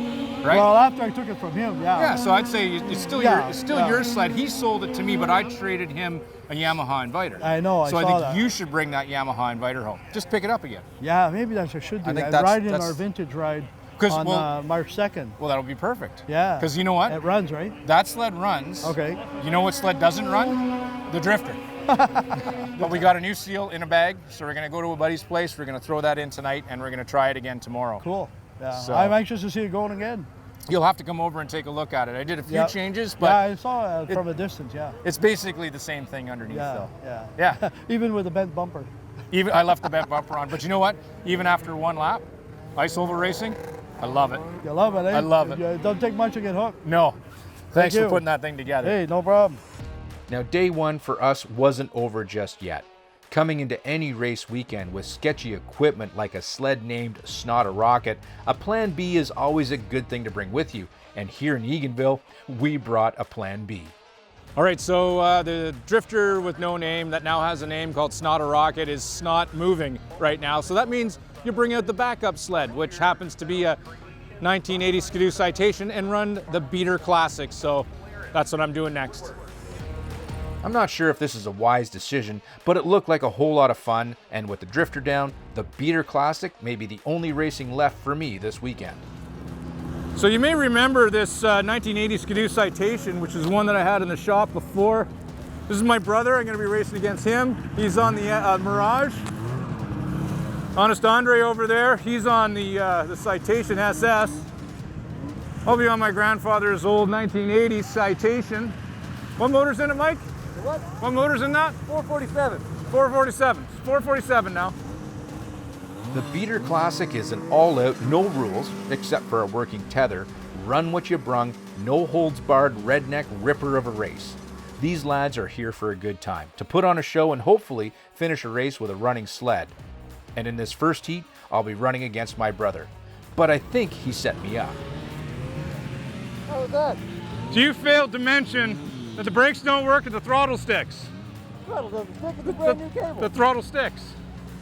right? Well, after I took it from him, yeah. Yeah, so I'd say it's still, your sled. He sold it to me, but I traded him a Yamaha Inviter. I know, I so saw I think that. you should bring that Yamaha Inviter home. Just pick it up again. Yeah, maybe that's what I should do. I think I ride in our vintage ride on March 2nd. Well, that'll be perfect. Yeah. Because you know what? It runs, right? That sled runs. Okay. You know what sled doesn't run? The drifter. But we got a new seal in a bag, so we're going to go to a buddy's place. We're going to throw that in tonight, and we're going to try it again tomorrow. Cool. Yeah. So, I'm anxious to see it going again. You'll have to come over and take a look at it. I did a few changes, but yeah, I saw it from a distance. Yeah. It's basically the same thing underneath, though. Yeah. Even with the bent bumper. Even I left the bent bumper on, but you know what? Even after one lap, ice oval racing, I love it. You love it, eh? I love it. It doesn't take much to get hooked. No. Thanks Thank for you. putting that thing together. Hey, no problem. Now, day one for us wasn't over just yet. Coming into any race weekend with sketchy equipment like a sled named Snot a Rocket, a plan B is always a good thing to bring with you. And here in Eganville, we brought a plan B. All right, so the drifter with no name that now has a name called Snot a Rocket is not moving right now. So that means you bring out the backup sled, which happens to be a 1980 Skidoo Citation, and run the Beater Classic. So that's what I'm doing next. I'm not sure if this is a wise decision, but it looked like a whole lot of fun, and with the drifter down, the Beater Classic may be the only racing left for me this weekend. So you may remember this 1980 Skidoo Citation, which is one that I had in the shop before. This is my brother. I'm going to be racing against him. He's on the Mirage. Honest Andre over there, he's on the Citation SS. I'll be on my grandfather's old 1980 Citation. What motor's in it, Mike? What? What motor's in that? 447. 447. 447 now. The Beater Classic is an all-out, no rules, except for a working tether, run what you brung, no holds barred redneck ripper of a race. These lads are here for a good time, to put on a show and hopefully finish a race with a running sled. And in this first heat, I'll be running against my brother. But I think he set me up. How was that? So you failed to mention that the brakes don't work and the throttle sticks. Throttle doesn't stick, it's a brand new cable. The throttle sticks.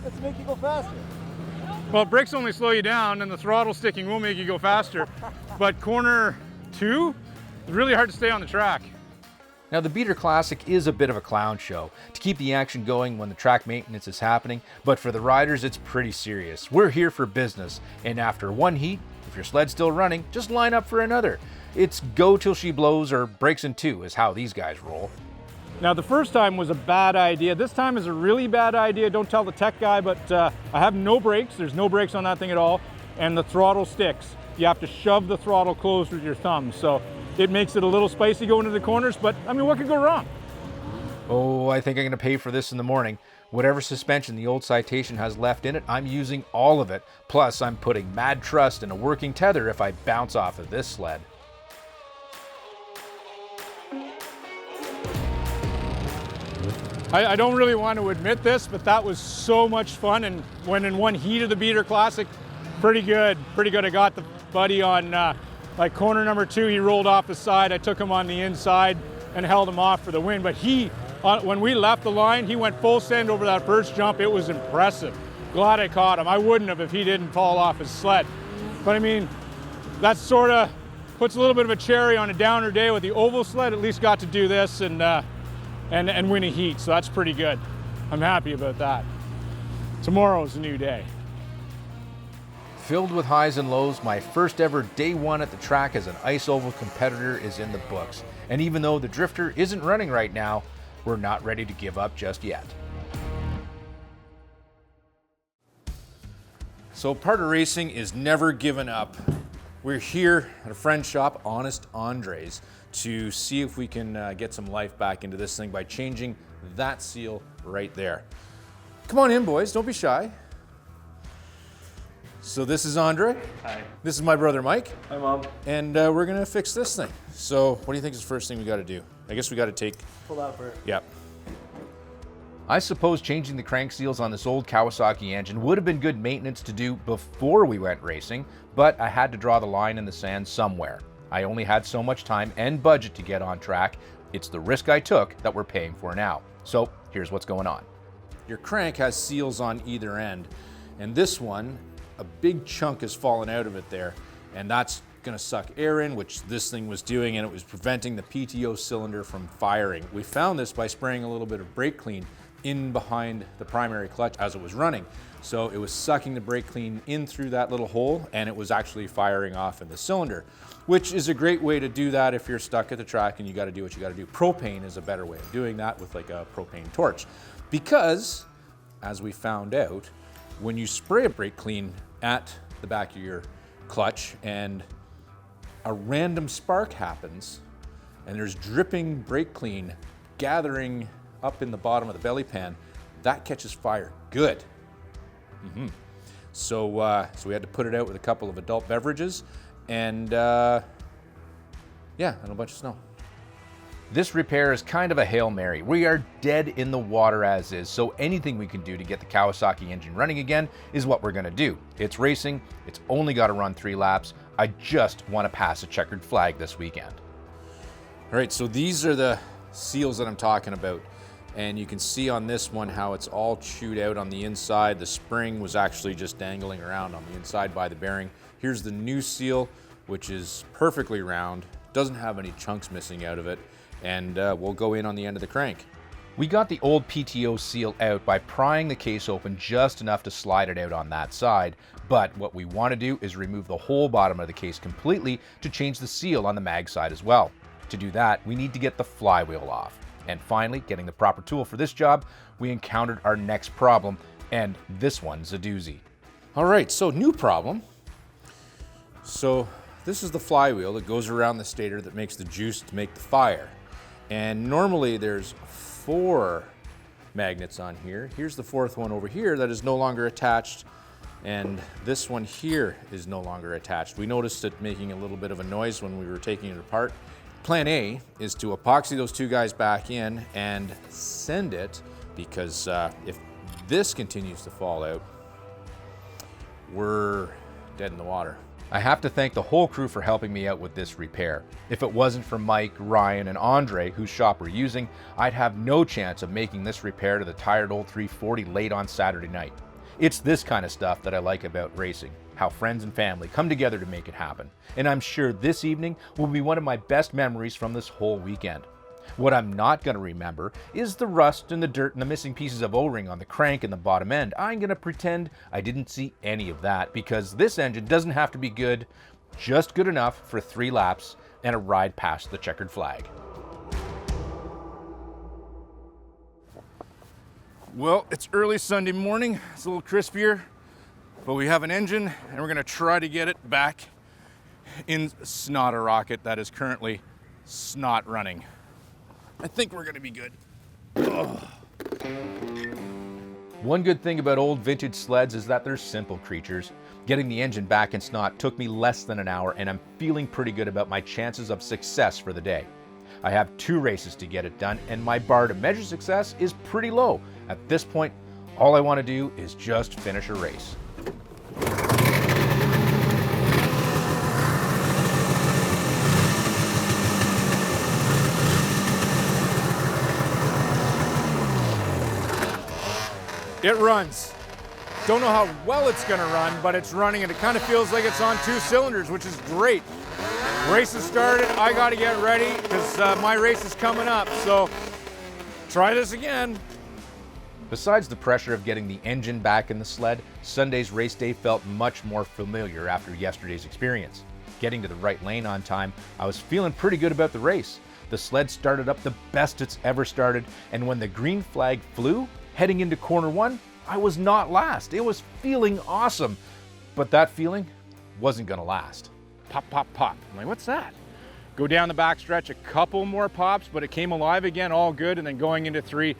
Let's make you go faster. Well, brakes only slow you down and the throttle sticking will make you go faster. But corner 2, it's really hard to stay on the track. Now, the Beater Classic is a bit of a clown show to keep the action going when the track maintenance is happening, but for the riders, it's pretty serious. We're here for business, and after one heat, if your sled's still running, just line up for another. It's go till she blows or breaks in two is how these guys roll. Now, the first time was a bad idea. This time is a really bad idea. Don't tell the tech guy, but I have no brakes. There's no brakes on that thing at all, and the throttle sticks. You have to shove the throttle closed with your thumb, so it makes it a little spicy going into the corners, but I mean, what could go wrong? Oh, I think I'm going to pay for this in the morning. Whatever suspension the old Citation has left in it, I'm using all of it. Plus, I'm putting mad trust in a working tether if I bounce off of this sled. I don't really want to admit this, but that was so much fun, and when in one heat of the Beater Classic, pretty good. I got the buddy on like corner number 2, he rolled off the side. I took him on the inside and held him off for the win. But he, when we left the line, he went full send over that first jump. It was impressive. Glad I caught him. I wouldn't have if he didn't fall off his sled. But I mean, that sort of puts a little bit of a cherry on a downer day with the oval sled. At least got to do this and win a heat, so that's pretty good. I'm happy about that. Tomorrow's a new day. Filled with highs and lows, my first ever day one at the track as an ice oval competitor is in the books. And even though the drifter isn't running right now, we're not ready to give up just yet. So part of racing is never giving up. We're here at a friend's shop, Honest Andre's, to see if we can get some life back into this thing by changing that seal right there. Come on in, boys, don't be shy. So this is Andre. Hi. This is my brother Mike. Hi, Mom. And we're gonna fix this thing. So what do you think is the first thing we gotta do? I guess we gotta take, Pull out for it. yeah. I suppose changing the crank seals on this old Kawasaki engine would have been good maintenance to do before we went racing, but I had to draw the line in the sand somewhere. I only had so much time and budget to get on track. It's the risk I took that we're paying for now. So here's what's going on. Your crank has seals on either end, and this one, a big chunk has fallen out of it there, and that's gonna suck air in, which this thing was doing, and it was preventing the PTO cylinder from firing. We found this by spraying a little bit of brake clean in behind the primary clutch as it was running. So it was sucking the brake clean in through that little hole, and it was actually firing off in the cylinder, which is a great way to do that if you're stuck at the track and you gotta do what you gotta do. Propane is a better way of doing that with like a propane torch. Because, as we found out, when you spray a brake clean at the back of your clutch and a random spark happens and there's dripping brake clean gathering up in the bottom of the belly pan, that catches fire good. So we had to put it out with a couple of adult beverages and yeah, and a bunch of snow. This repair is kind of a Hail Mary. We are dead in the water as is, so anything we can do to get the Kawasaki engine running again is what we're gonna do. It's racing, it's only gotta run 3 laps. I just wanna pass a checkered flag this weekend. All right, so these are the seals that I'm talking about. And you can see on this one how it's all chewed out on the inside. The spring was actually just dangling around on the inside by the bearing. Here's the new seal, which is perfectly round, doesn't have any chunks missing out of it, and we'll go in on the end of the crank. We got the old PTO seal out by prying the case open just enough to slide it out on that side, but what we want to do is remove the whole bottom of the case completely to change the seal on the mag side as well. To do that, we need to get the flywheel off. And finally, getting the proper tool for this job, we encountered our next problem, and this one's a doozy. All right, so new problem. So this is the flywheel that goes around the stator that makes the juice to make the fire. And normally there's 4 magnets on here. Here's the 4th one over here that is no longer attached, and this one here is no longer attached. We noticed it making a little bit of a noise when we were taking it apart. Plan A is to epoxy those 2 guys back in and send it, because if this continues to fall out, we're dead in the water. I have to thank the whole crew for helping me out with this repair. If it wasn't for Mike, Ryan, and Andre, whose shop we're using, I'd have no chance of making this repair to the tired old 340 late on Saturday night. It's this kind of stuff that I like about racing, how friends and family come together to make it happen. And I'm sure this evening will be one of my best memories from this whole weekend. What I'm not going to remember is the rust and the dirt and the missing pieces of O-ring on the crank and the bottom end. I'm going to pretend I didn't see any of that, because this engine doesn't have to be good, just good enough for 3 laps and a ride past the checkered flag. Well, it's early Sunday morning. It's a little crispier, but we have an engine and we're gonna try to get it back in snot a rocket that is currently snot running. I think we're gonna be good. One good thing about old vintage sleds is that they're simple creatures. Getting the engine back in snot took me less than an hour, and I'm feeling pretty good about my chances of success for the day. I have 2 races to get it done, and my bar to measure success is pretty low. At this point, all I want to do is just finish a race. It runs. Don't know how well it's gonna run, but it's running, and it kind of feels like it's on 2 cylinders, which is great. Race has started. I gotta get ready because my race is coming up, so try this again. Besides the pressure of getting the engine back in the sled, Sunday's race day felt much more familiar after yesterday's experience. Getting to the right lane on time, I was feeling pretty good about the race. The sled started up the best it's ever started, and when the green flag flew, heading into corner 1, I was not last. It was feeling awesome, but that feeling wasn't gonna last. pop, pop, pop. I'm like, what's that? Go down the back stretch, a couple more pops, but it came alive again, all good. And then going into 3,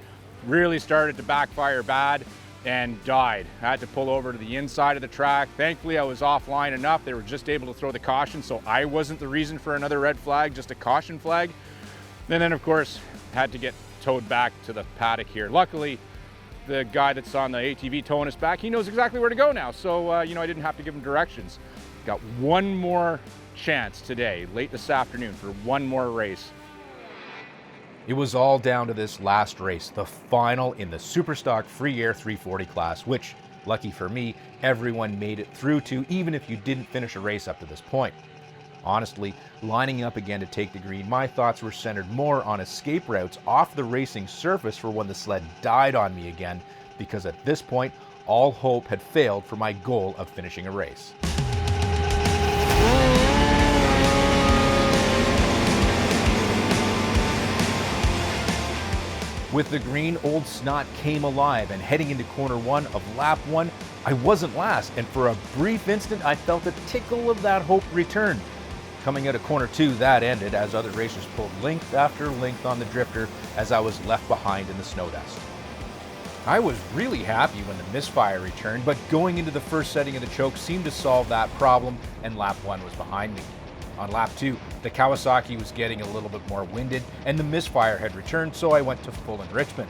really started to backfire bad and died. I had to pull over to the inside of the track. Thankfully, I was offline enough. They were just able to throw the caution, so I wasn't the reason for another red flag, just a caution flag. And then, of course, had to get towed back to the paddock here. Luckily, the guy that's on the ATV towing us back, he knows exactly where to go now. So, you know, I didn't have to give him directions. Got one more chance today, late this afternoon, for one more race. It was all down to this last race, the final in the Superstock Free Air 340 class, which, lucky for me, everyone made it through to, even if you didn't finish a race up to this point. Honestly, lining up again to take the green, my thoughts were centered more on escape routes off the racing surface for when the sled died on me again, because at this point, all hope had failed for my goal of finishing a race. With the green, Old Snot came alive, and heading into corner 1 of lap 1, I wasn't last, and for a brief instant I felt a tickle of that hope return. Coming out of corner 2, that ended as other racers pulled length after length on the drifter as I was left behind in the snow dust. I was really happy when the misfire returned, but going into the first setting of the choke seemed to solve that problem, and lap 1 was behind me. On lap 2, the Kawasaki was getting a little bit more winded, and the misfire had returned, so I went to full enrichment.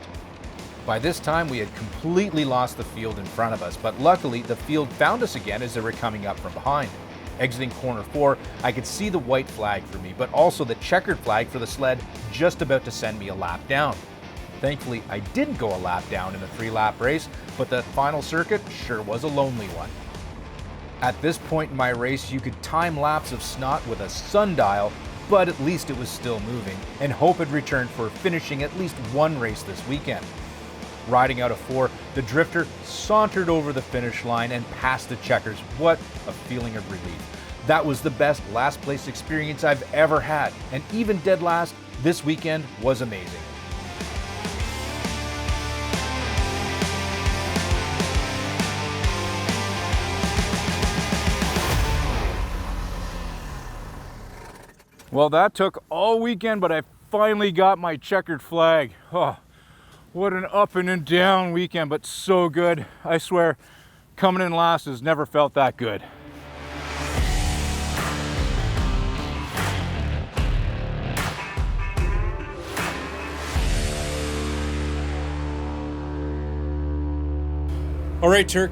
By this time, we had completely lost the field in front of us, but luckily the field found us again as they were coming up from behind. Exiting corner 4, I could see the white flag for me, but also the checkered flag for the sled just about to send me a lap down. Thankfully, I didn't go a lap down in the 3-lap race, but the final circuit sure was a lonely one. At this point in my race, you could time laps of Snot with a sundial, but at least it was still moving, and hope had returned for finishing at least one race this weekend. Riding out of 4, the drifter sauntered over the finish line and past the checkers. What a feeling of relief. That was the best last place experience I've ever had, and even dead last, this weekend was amazing. Well, that took all weekend, but I finally got my checkered flag. Oh, what an up and down weekend, but so good. I swear, coming in last has never felt that good. All right, Turk,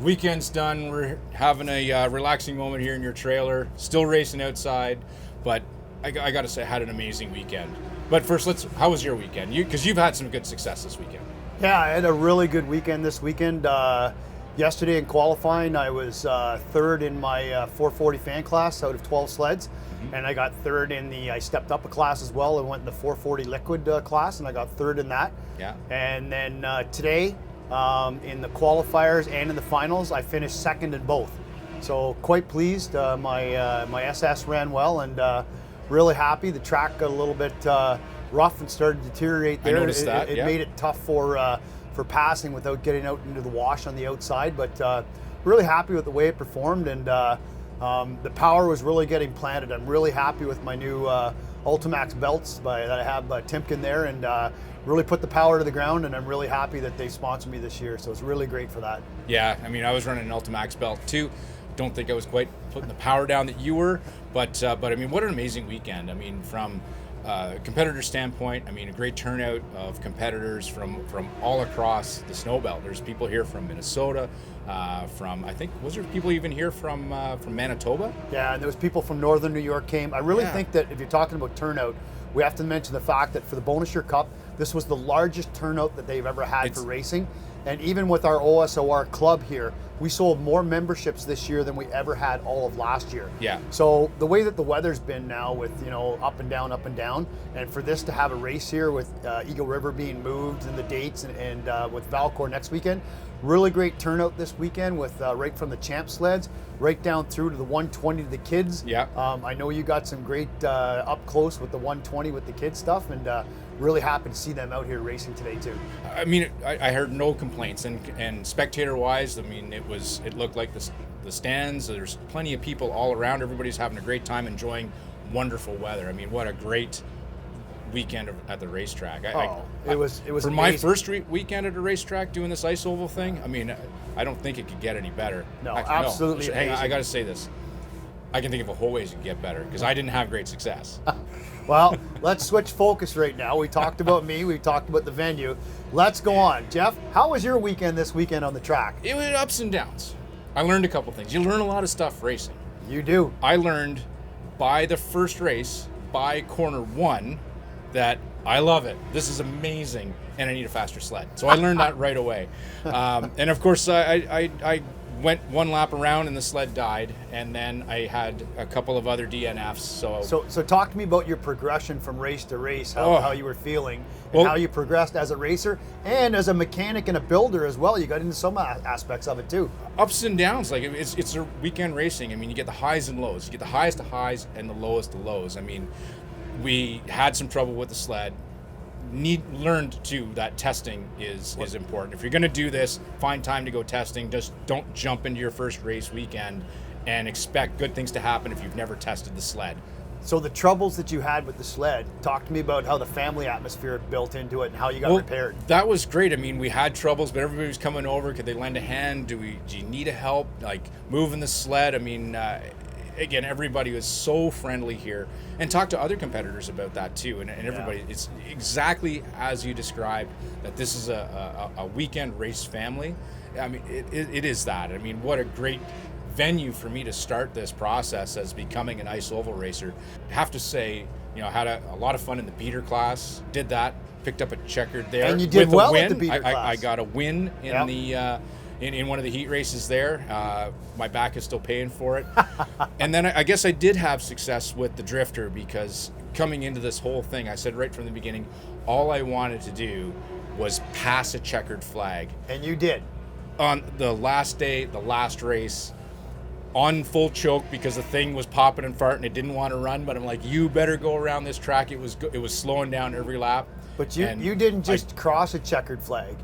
weekend's done. We're having a relaxing moment here in your trailer. Still racing outside, but I gotta say, I had an amazing weekend. But first, how was your weekend? Because you've had some good success this weekend. Yeah, I had a really good weekend this weekend. Yesterday in qualifying, I was third in my 440 fan class out of 12 sleds. And I got third I stepped up a class as well and went in the 440 liquid class, and I got third in that. Yeah. And then today, in the qualifiers and in the finals, I finished second in both. So quite pleased. My SS ran well, and really happy. The track got a little bit rough and started to deteriorate there. I noticed that. It made it tough for passing without getting out into the wash on the outside, but really happy with the way it performed, and the power was really getting planted. I'm really happy with my new Ultimax belts that I have Timken there, and really put the power to the ground, and I'm really happy that they sponsored me this year, so it's really great for that. Yeah, I mean, I was running an Ultimax belt too. Don't think I was quite putting the power down that you were, but I mean, what an amazing weekend. I mean, from competitor standpoint, I mean, a great turnout of competitors from all across the snow belt. There's people here from Minnesota, I think, was there people even here from Manitoba? Yeah, and there was people from Northern New York came. I really think that if you're talking about turnout, we have to mention the fact that for the Bonus Year Cup, this was the largest turnout that they've ever had for racing. And even with our OSOR club here, we sold more memberships this year than we ever had all of last year. Yeah. So the way that the weather's been now with, up and down, and for this to have a race here with Eagle River being moved and the dates and with Valcourt next weekend, really great turnout this weekend with right from the champ sleds right down through to the 120 to the kids. Yeah. I know you got some great up close with the 120 with the kids stuff, and really happy to see them out here racing today too. I mean, I heard no complaints, and spectator wise, I mean, it looked like the stands. There's plenty of people all around. Everybody's having a great time, enjoying wonderful weather. I mean, what a great weekend at the racetrack. It was for amazing. my first weekend at a racetrack doing this ice oval thing. I mean, I don't think it could get any better. No, absolutely Hang on, I amazing. got to say this. I can think of a whole ways it could get better because I didn't have great success. Well, let's switch focus right now. We talked about me, we talked about the venue. Let's go on. Jeff, how was your weekend this weekend on the track? It was ups and downs. I learned a couple things. You learn a lot of stuff racing. You do. I learned by the first race, by corner 1, that I love it. This is amazing, and I need a faster sled. So I learned that right away. And of course, I went one lap around and the sled died, and then I had a couple of other DNFs. So talk to me about your progression from race to race, how you were feeling, and how you progressed as a racer and as a mechanic and a builder as well. You got into some aspects of it too. Ups and downs, like it's a weekend racing. I mean, you get the highs and lows. You get the highest of highs and the lowest of lows. I mean, we had some trouble with the sled. Learned too that testing is important. If you're going to do this, find time to go testing. Just don't jump into your first race weekend and expect good things to happen if you've never tested the sled. So the troubles that you had with the sled, talk to me about how the family atmosphere built into it and how you got repaired. That was great. I mean, we had troubles, but everybody was coming over. Could they lend a hand? Do you need help? Like moving the sled? I mean, again, everybody was so friendly here, and talk to other competitors about that too. And everybody, it's exactly as you described, that this is a weekend race family. I mean, it is that. I mean, what a great venue for me to start this process as becoming an ice oval racer. I have to say, I had a lot of fun in the beater class. Did that, picked up a checkered there. And you did with well a win. at the beater class. I got a win in the in one of the heat races there. My back is still paying for it. And then I guess I did have success with the drifter, because coming into this whole thing, I said right from the beginning, all I wanted to do was pass a checkered flag. And you did. On the last day, the last race, on full choke, because the thing was popping and farting. It didn't want to run, but I'm like, you better go around this track. It was slowing down every lap. But you didn't just cross a checkered flag.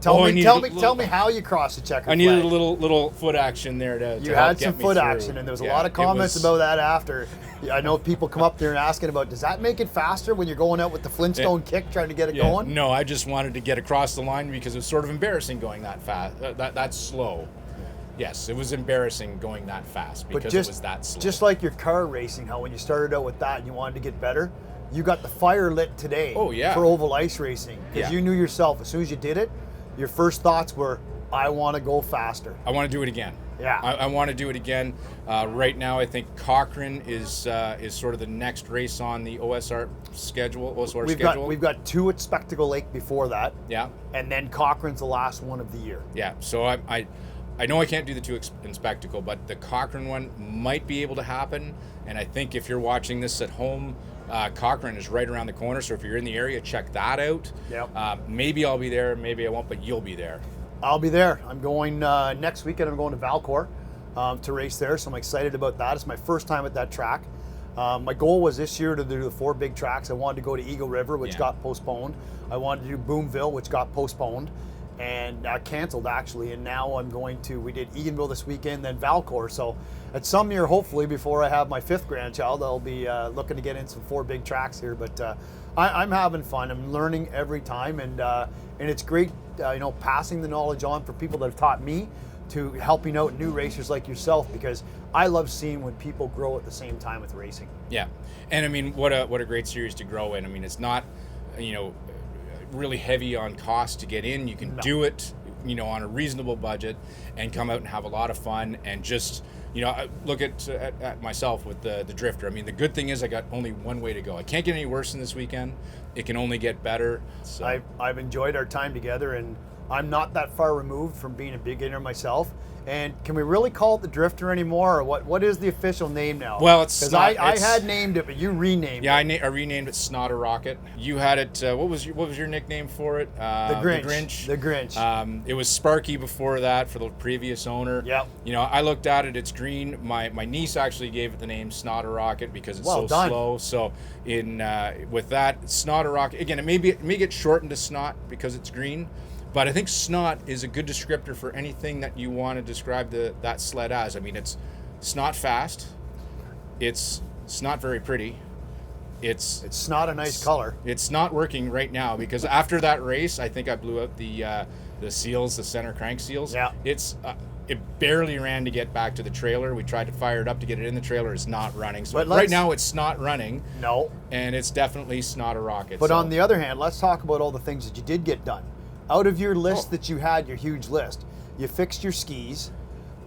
Tell me how you crossed a checkered flag. I needed a little foot action there to You help had get some me foot through. action, and there was a lot of comments about that after. I know people come up there and asking about, does that make it faster when you're going out with the Flintstone kick trying to get it going? No, I just wanted to get across the line because it was sort of embarrassing going that fast, that slow. Yes, it was embarrassing going that fast because it was that slow. Just like your car racing, how when you started out with that and you wanted to get better, you got the fire lit today for oval ice racing. Because you knew yourself, as soon as you did it, your first thoughts were, I want to go faster. I want to do it again. Yeah. I want to do it again. Right now, I think Cochrane is sort of the next race on the OSR schedule. We've got 2 at Spectacle Lake before that. Yeah. And then Cochrane's the last one of the year. Yeah. So I know I can't do the 2 in Spectacle, but the Cochrane one might be able to happen. And I think if you're watching this at home, Cochrane is right around the corner. So if you're in the area, check that out. Yep. Maybe I'll be there, maybe I won't, but you'll be there. I'll be there. I'm going next weekend. I'm going to Valcourt to race there, so I'm excited about that. It's my first time at that track. My goal was this year to do the 4 big tracks. I wanted to go to Eagle River, which got postponed. I wanted to do Boomville, which got postponed and canceled actually. And now we did Eganville this weekend, then Valcourt. So at some year, hopefully, before I have my 5th grandchild, I'll be looking to get in some 4 big tracks here. But I'm having fun. I'm learning every time, and it's great, passing the knowledge on for people that have taught me, to helping out new racers like yourself, because I love seeing when people grow at the same time with racing. Yeah, and I mean, what a great series to grow in. I mean, it's not, really heavy on cost to get in. You can do it, on a reasonable budget, and come out and have a lot of fun. And just, look at myself with the drifter. I mean, the good thing is I got only one way to go. I can't get any worse than this weekend. It can only get better. So. I've enjoyed our time together, and I'm not that far removed from being a beginner myself. And can we really call it the Drifter anymore, or what is the official name now? Well, it's because I had named it, but you renamed it. Yeah, I renamed it Snotter Rocket. You had it. What was your nickname for it? The Grinch. The Grinch. It was Sparky before that for the previous owner. Yep. I looked at it. It's green. My niece actually gave it the name Snotter Rocket because it's so slow. So with that Snotter Rocket, again, it may get shortened to Snot because it's green. But I think snot is a good descriptor for anything that you want to describe that sled as. I mean, it's not fast. It's not very pretty. It's not a nice color. It's not working right now because after that race, I think I blew out the seals, the center crank seals. Yeah. It barely ran to get back to the trailer. We tried to fire it up to get it in the trailer. It's not running. So But right now it's not running. No. And it's definitely not a rocket. But so. on the other hand, let's talk about all the things that you did get done. Out of your list that you had, your huge list, you fixed your skis,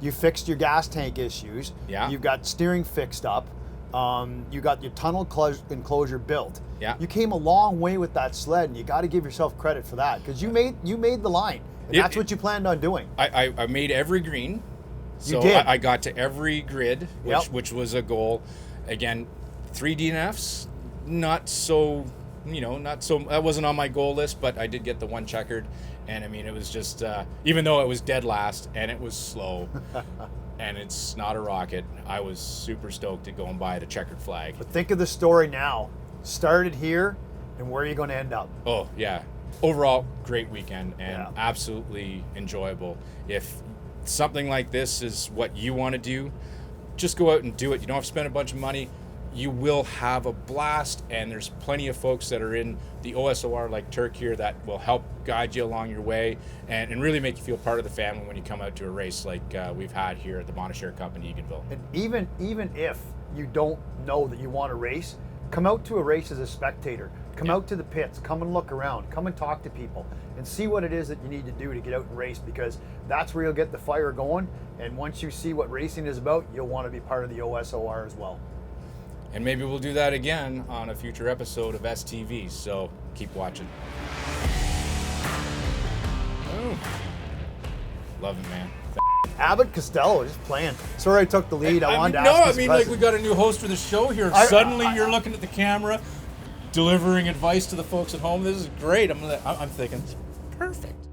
you fixed your gas tank issues, Yeah. you've got steering fixed up, you got your tunnel enclosure built. Yeah. You came a long way with that sled, and you got to give yourself credit for that because you made the line, and that's what you planned on doing. I made every green. So did. I got to every grid, Yep. which was a goal. Again, 3 DNFs, not so, that wasn't on my goal list, but I did get the one checkered. And I mean, it was just, even though it was dead last and it was slow and it's not a rocket, I was super stoked to go and buy the checkered flag. But think of the story now. Started here, and where are you going to end up? Oh, yeah. Overall, great weekend and Yeah. absolutely enjoyable. If something like this is what you want to do, just go out and do it. You don't have to spend a bunch of money. You will have a blast, and there's plenty of folks that are in the OSOR like Turk here that will help guide you along your way and really make you feel part of the family when you come out to a race like we've had here at the Bonashare Cup in Eganville. And even if you don't know that you want to race, come out to a race as a spectator. Come out to the pits, come and look around, come and talk to people and see what it is that you need to do to get out and race, because that's where you'll get the fire going. And once you see what racing is about, you'll want to be part of the OSOR as well. And maybe we'll do that again on a future episode of STV, so keep watching. Oh. Love it, man. Abbott Costello just playing. Sorry I took the lead. I wanted to no, ask I his mean, question. like, we got a new host for the show here. Suddenly you're looking at the camera, delivering advice to the folks at home. This is great. I'm thinking, perfect.